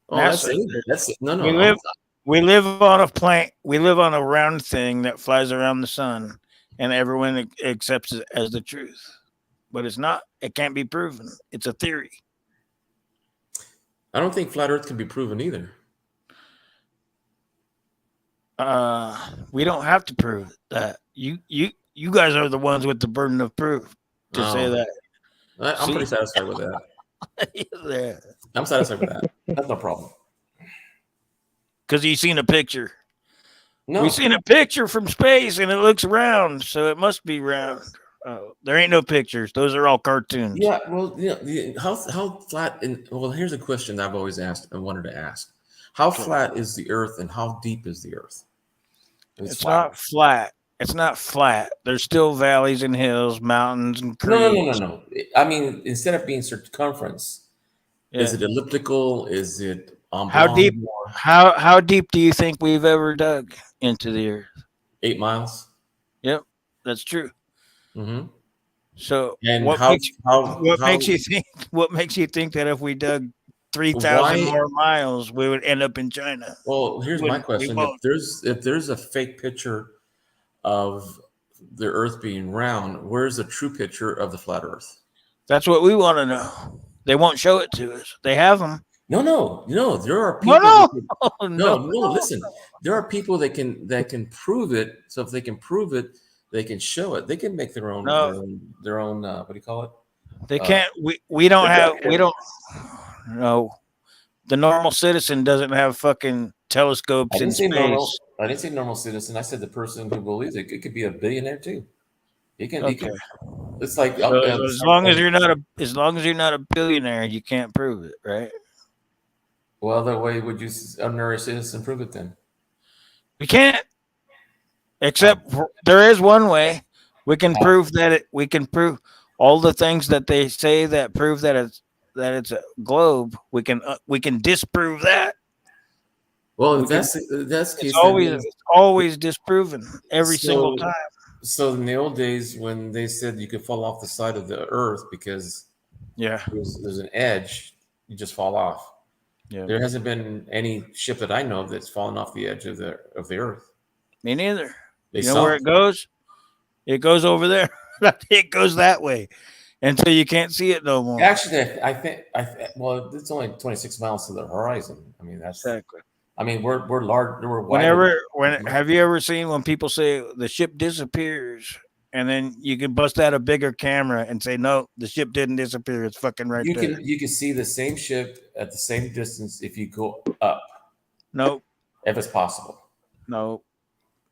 Oh, NASA. That's no. We live on a plane. We live on a round thing that flies around the sun, and everyone accepts it as the truth. But it's not. It can't be proven. It's a theory. I don't think flat Earth can be proven either. We don't have to prove that. You guys are the ones with the burden of proof to say that. I'm pretty satisfied with that. Yeah. I'm satisfied with that. That's no problem. Because you've seen a picture. No. We've seen a picture from space and it looks round, so it must be round. There ain't no pictures. Those are all cartoons. Yeah, well, how flat? Well, here's a question that I've always asked and wanted to ask: how flat is the Earth, and how deep is the Earth? It's not flat. It's not flat. There's still valleys and hills, mountains and creeks. No. I mean, instead of being circumference, is it elliptical? Is it How deep? oblong? How deep do you think we've ever dug into the earth? 8 miles. Yep, that's true. Mm-hmm. So And what how makes you think? What makes you think that if we dug 3,000 Why- more miles, we would end up in China? Well, here's my We question: won't. if there's a fake picture of the Earth being round, where's the true picture of the flat Earth? That's what we want to know. They won't show it to us. They have them. No. There are people. No. Listen, there are people that can prove it. So if they can prove it, they can show it. They can make their own what do you call it? They can't. We don't have. We don't. No. The normal citizen doesn't have fucking telescopes in space. I didn't say normal citizen. I said the person who believes it. It could be a billionaire too. He can. It's like as long as you're not a billionaire, you can't prove it, right? Well, the way would you ordinary citizen prove it then? We can't. Except there is one way. We can prove that we can prove all the things that they say that prove that it's a globe. We can disprove that. Well, that's the case. It's always disproven every single time. So in the old days, when they said you could fall off the side of the Earth because there's an edge, you just fall off. Yeah. There hasn't been any ship that I know of that's fallen off the edge of the Earth. Me neither. You know where it goes? It goes over there. It goes that way until you can't see it no more. Actually, I think well, it's only 26 miles to the horizon. I mean, that's exactly. I mean, we're large. We're wide. Have you ever seen when people say the ship disappears, and then you can bust out a bigger camera and say, no, the ship didn't disappear. It's fucking right there. You can see the same ship at the same distance if you go up. Nope. If it's possible. No.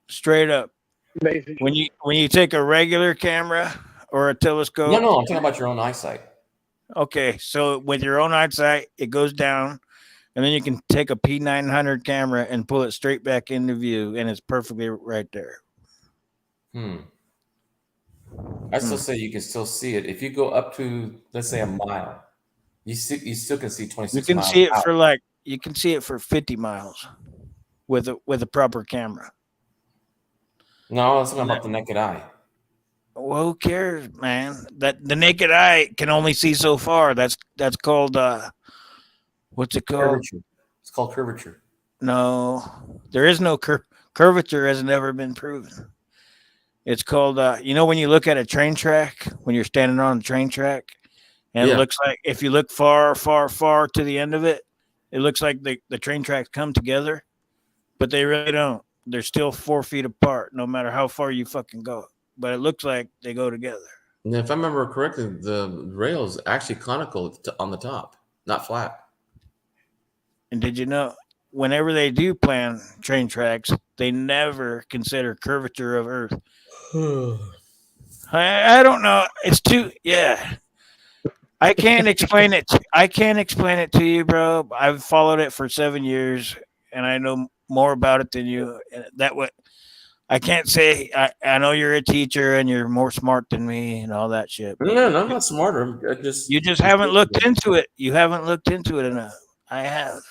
Straight up. When you take a regular camera or a telescope. No, I'm talking about your own eyesight. Okay, so with your own eyesight, it goes down. And then you can take a P900 camera and pull it straight back into view, and it's perfectly right there. I still say you can still see it. If you go up to, let's say, a mile, you still can see 26 miles. You can see it you can see it for 50 miles with a proper camera. No, it's not about the naked eye. Well, who cares, man? That the naked eye can only see so far. That's called what's it called? Curvature. It's called curvature. No, there is no curvature. Has never been proven. It's called when you look at a train track, when you're standing on a train track, and it looks like if you look far, far, far to the end of it, it looks like the train tracks come together, but they really don't. They're still 4 feet apart, no matter how far you fucking go. But it looks like they go together. And if I remember correctly, the rail is actually conical on the top, not flat. And did you know, whenever they do plan train tracks, they never consider curvature of Earth. I don't know. It's too I can't explain it. I can't explain it to you, bro. I've followed it for 7 years, and I know more about it than you. That what I can't say. I know you're a teacher and you're more smart than me and all that shit. No, I'm not smarter. You just haven't looked into it. You haven't looked into it enough. I have.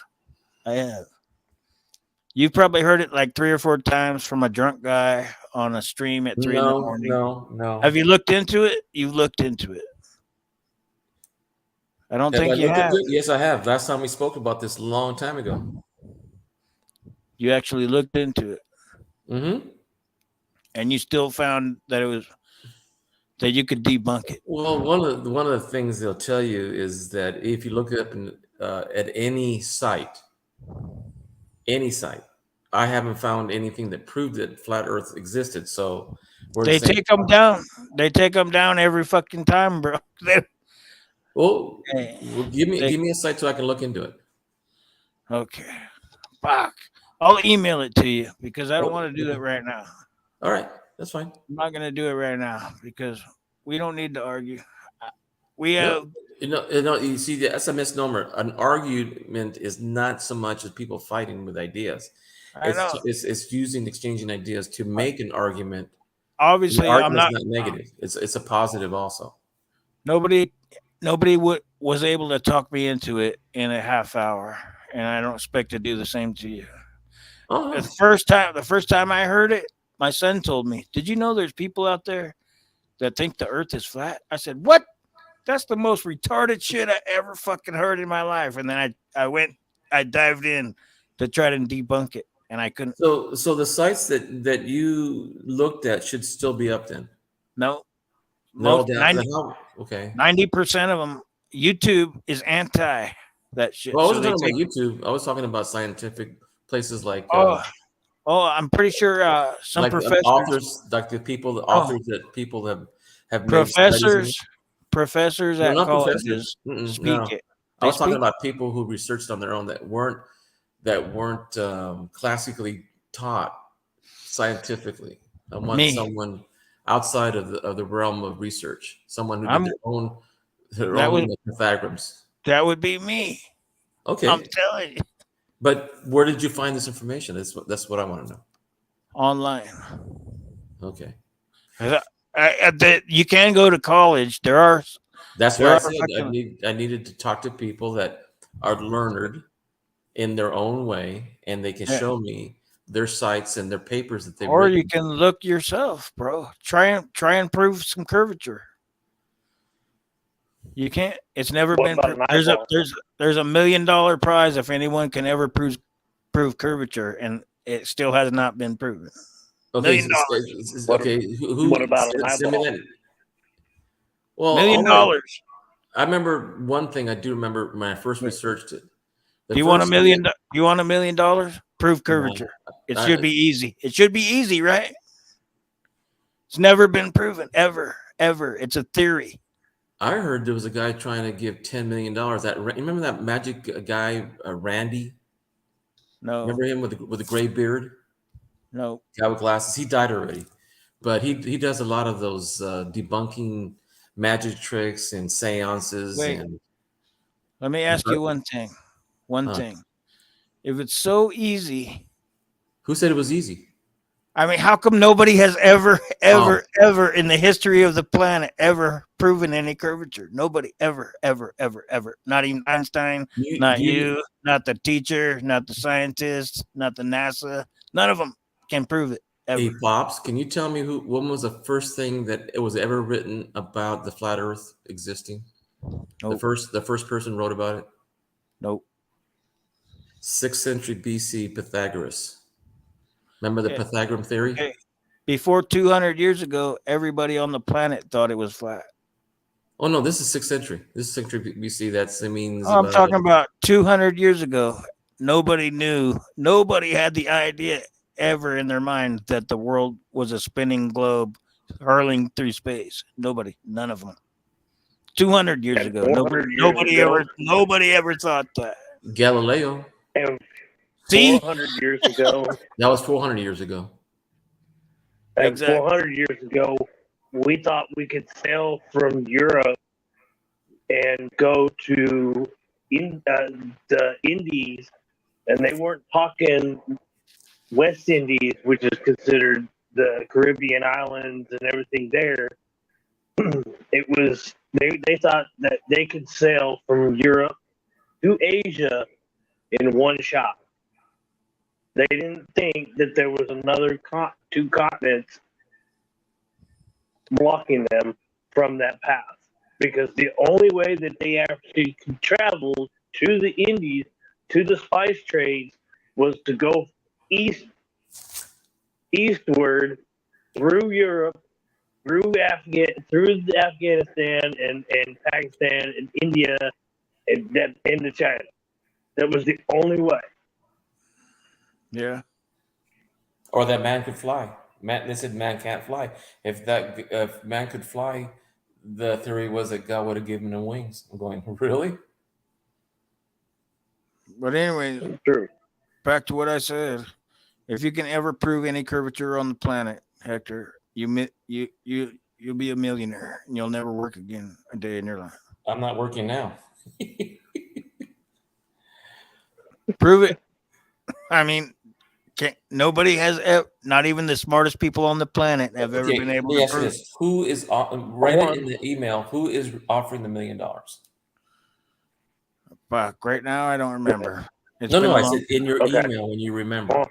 You've probably heard it like 3 or 4 times from a drunk guy on a stream at 3 in the morning. No. Have you looked into it? You've looked into it. I don't think you have. Yes, I have. Last time we spoke about this a long time ago. You actually looked into it. Mm-hmm. And you still found that that you could debunk it. Well, one of the things they'll tell you is that if you look up at any site, I haven't found anything that proved that flat Earth existed. So they take them down. They take them down every fucking time, bro. Well, give me a site so I can look into it. Okay. Fuck. I'll email it to you because I don't want to do it right now. All right. That's fine. I'm not going to do it right now because we don't need to argue. We have... You see, that's a misnomer. An argument is not so much as people fighting with ideas. It's exchanging ideas to make an argument obviously I'm argument's not. not negative. It's a positive also. Nobody was able to talk me into it in a half hour, and I don't expect to do the same to you. Oh The no. first time I heard it, my son told me, "Did you know there's people out there that think the Earth is flat?" I said, "What? That's the most retarded shit I ever fucking heard in my life." And then I dived in to try to debunk it, and I couldn't. So the sites that you looked at should still be up then. No, They're all most down. How? Okay. 90% of them. YouTube is anti that shit, Well, I so wasn't they talking take. about YouTube. I was talking about scientific places Oh, I'm pretty sure some professors. authors, like the Oh, authors that people have made studies in. professors, professors No, at not professors. colleges speak No, it. I They was talking speak. about people who researched on their own that weren't classically taught scientifically. I want Me. someone outside of the realm of research, someone who did I'm their that own would Pythagoreans. that would be me. I'm Okay, telling you, but where did you find this information? That's what I want to know. online. Okay, You can go to college. that's why There I are said fucking, I needed to talk to people that are learned in their own way, and they can yeah. show me their sites and their papers that they've Or you written. can look yourself, bro. Try and prove some curvature. You can't. It's never What been. about an There's a eyeball? there's a $1 million prize if anyone can ever prove curvature, and it still has not been proven. Okay, $1 million. okay. What Who about an send me eyeball? that? Well, $1 million. I remember one thing. I do remember when I first researched it. The Do you want a first thing million? Do you want $1 million? Prove no, curvature. It should I, be easy. It should be easy, right? It's never been proven ever, ever. It's a theory. I heard there was a guy trying to give $10 million. That remember that magic guy, Randy? No, Remember him with the gray beard, no. guy with glasses? He died already, but he does a lot of those debunking magic tricks and seances Wait, and. let me ask you one thing. One Huh. thing. If it's so easy, Who said it was easy? I mean, how come nobody has ever, Oh, ever in the history of the planet ever proven any curvature? Nobody ever, ever, ever, ever. Not even Einstein, not do you you, not the teacher, not the scientist, not the NASA. None of them can prove it ever. Hey, Pops, can you tell me when was the first thing that it was ever written about the flat Earth existing? Nope. The first person wrote about it. Nope. 6th century BC, Pythagoras. Remember the Yeah. Pythagorean theory? Okay. Before 200 years ago, everybody on the planet thought it was flat. Oh no, this is 6th century. This is 6th century BC. That means I'm about talking about 200 years ago. Nobody knew. Nobody had the idea ever in their mind that the world was a spinning globe hurling through space. Nobody. None of them. 200 years And ago. 400 years ago, Nobody ever thought that. Galileo. and See? 400 years ago, That was 400 years ago. and Exactly. 400 years ago, we thought we could sail from Europe and go to the Indies, and they weren't talking West Indies, which is considered the Caribbean islands and everything there. It was they thought that they could sail from Europe to Asia in one shot. They didn't think that there was another two continents blocking them from that path, because the only way that they actually could travel to the Indies, to the spice trades, was to go eastward through Europe, through Afghanistan and Pakistan and India and into China. That was the only way. Yeah. Or that man could fly. They said man can't fly. If man could fly, the theory was that God would have given him wings. I'm going, really? But anyways, True. back to what I said. If you can ever prove any curvature on the planet, Hector, you'll be a millionaire and you'll never work again a day in your life. I'm not working now. Prove it. I mean, Nobody has, not even the smartest people on the planet have ever been able to prove. This. Who is write it in the email? Who is offering the $1 million? Fuck, right now I don't remember. No, I said in your email when you remember.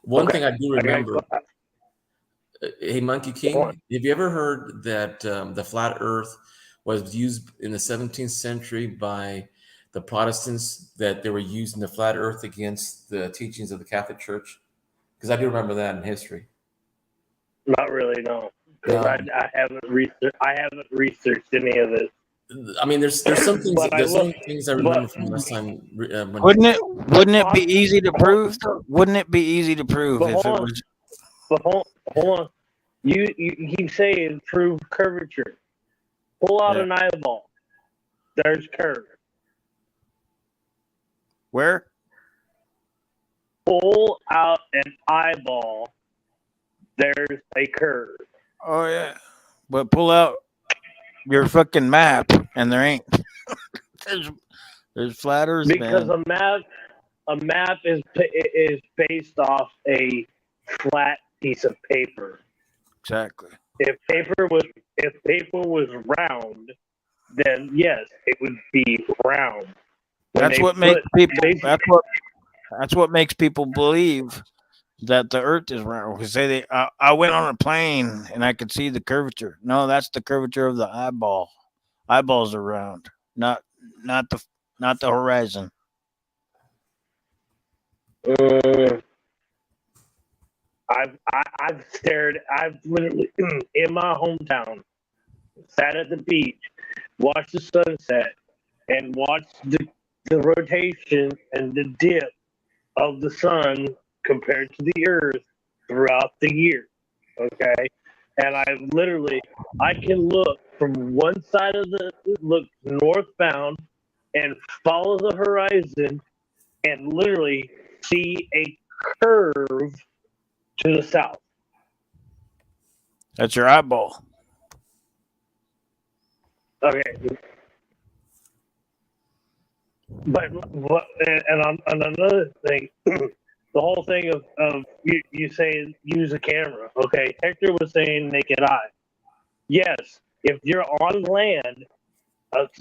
One thing I do remember. Hey, Monkey King, have you ever heard that the flat Earth was used in the 17th century by the Protestants, that they were using the flat Earth against the teachings of the Catholic Church? Because I do remember that in history. Not really, no. I haven't researched any of it. I mean, there's some things. There's some things I remember from last time. Wouldn't it be easy to prove? Wouldn't it be easy to prove if it was? But hold on. You keep saying prove curvature. Pull out an eyeball. There's curve. Where? Pull out an eyeball. There's a curve. Oh yeah, but pull out your fucking map, and there ain't. there's flat Earth. Because a map is based off a flat piece of paper. Exactly. If paper was round, then yes, it would be round. That's what makes people believe that the Earth is round. Because I went on a plane and I could see the curvature. No, that's the curvature of the eyeball. Eyeballs are round, not the horizon. I've literally in my hometown sat at the beach, watched the sunset, and watched the rotation and the dip of the sun compared to the Earth throughout the year. Okay, and I can look from one side of look northbound and follow the horizon and literally see a curve to the south. That's your eyeball. Okay. But and another thing, the whole thing of you saying use a camera. Okay, Hector was saying naked eye. Yes, if you're on land,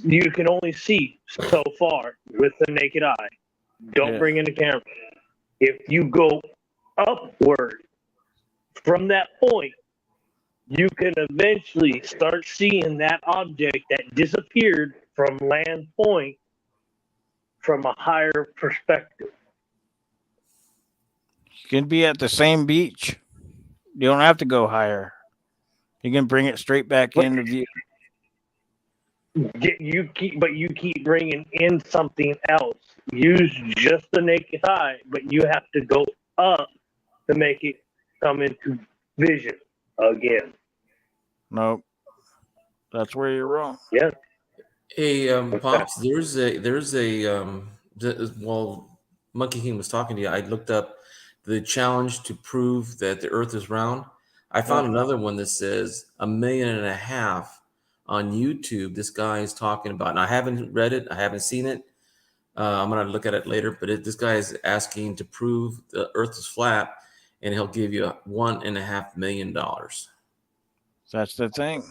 you can only see so far with the naked eye. Don't bring in a camera. If you go upward from that point, you can eventually start seeing that object that disappeared from land point from a higher perspective. You can be at the same beach. You don't have to go higher. You can bring it straight back into view. You keep bringing in something else. Use just the naked eye, but you have to go up to make it come into vision again. Nope. That's where you're wrong. Yeah. Hey, Pops, there's a while Monkey King was talking to you, I looked up the challenge to prove that the Earth is round. I found another one that says 1.5 million on YouTube. This guy is talking about, and I haven't read it, I haven't seen it. I'm gonna look at it later, but this guy is asking to prove the Earth is flat, and he'll give you $1.5 million. That's the thing.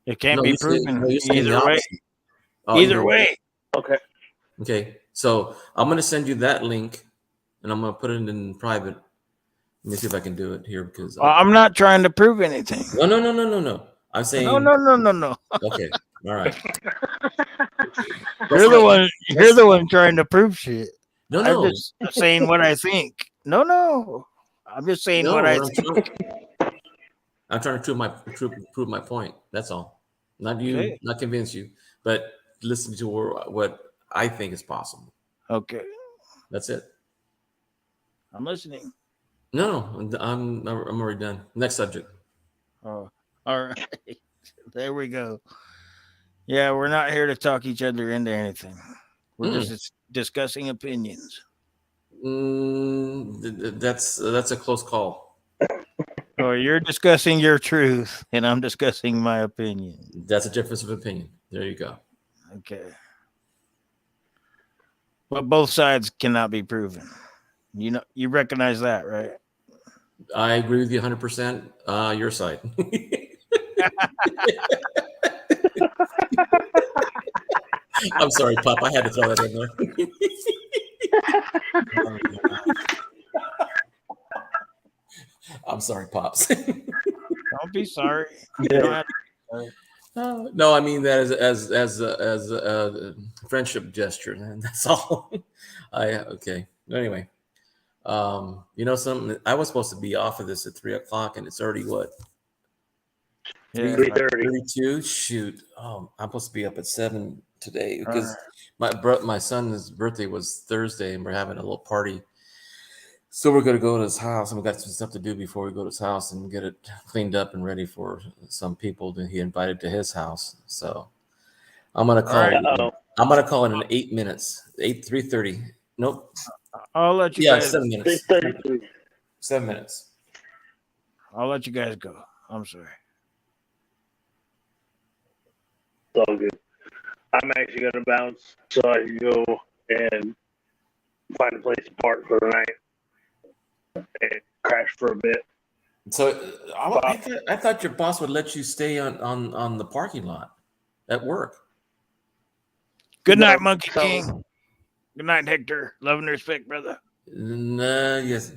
It can't be proven either way. Either way. Okay. Okay. So I'm going to send you that link, and I'm going to put it in private. Let me see if I can do it here because I'm not trying to prove anything. No. I'm saying no. Okay. All right. You're the one trying to prove shit. No. I'm just saying what I think. No. I'm just saying what I think. I'm trying to prove my point. That's all. Not you, okay. Not convince you, but listen to what I think is possible. Okay. That's it. I'm listening. No, I'm already done. Next subject. Oh, all right. There we go. Yeah, we're not here to talk each other into anything. We're just discussing opinions. That's a close call. Oh, you're discussing your truth, and I'm discussing my opinion. That's a difference of opinion. There you go. Okay. But both sides cannot be proven. You know, you recognize that, right? I agree with you 100%. Your side. I'm sorry, Pop. I had to throw that in there. I'm sorry, Pops. Don't be sorry. You don't have to be sorry. No, I mean that as a friendship gesture, and that's all. Okay. Anyway, you know something? I was supposed to be off of this at 3:00, and it's already what? Yeah, 3:30. Shoot. I'm supposed to be up at 7 today because my son's birthday was Thursday, and we're having a little party. So we're gonna go to his house, and we got some stuff to do before we go to his house and get it cleaned up and ready for some people that he invited to his house. So I'm gonna call. I'm gonna call it in 8 minutes. 3:30. Nope. I'll let you guys. 7 minutes. 7 minutes. I'll let you guys go. I'm sorry. It's all good. I'm actually going to bounce so I can go and find a place to park for the night and crash for a bit. So I thought your boss would let you stay on the parking lot at work. Good night, Monkey King. Good night, Hector. Love and respect, brother. Yes.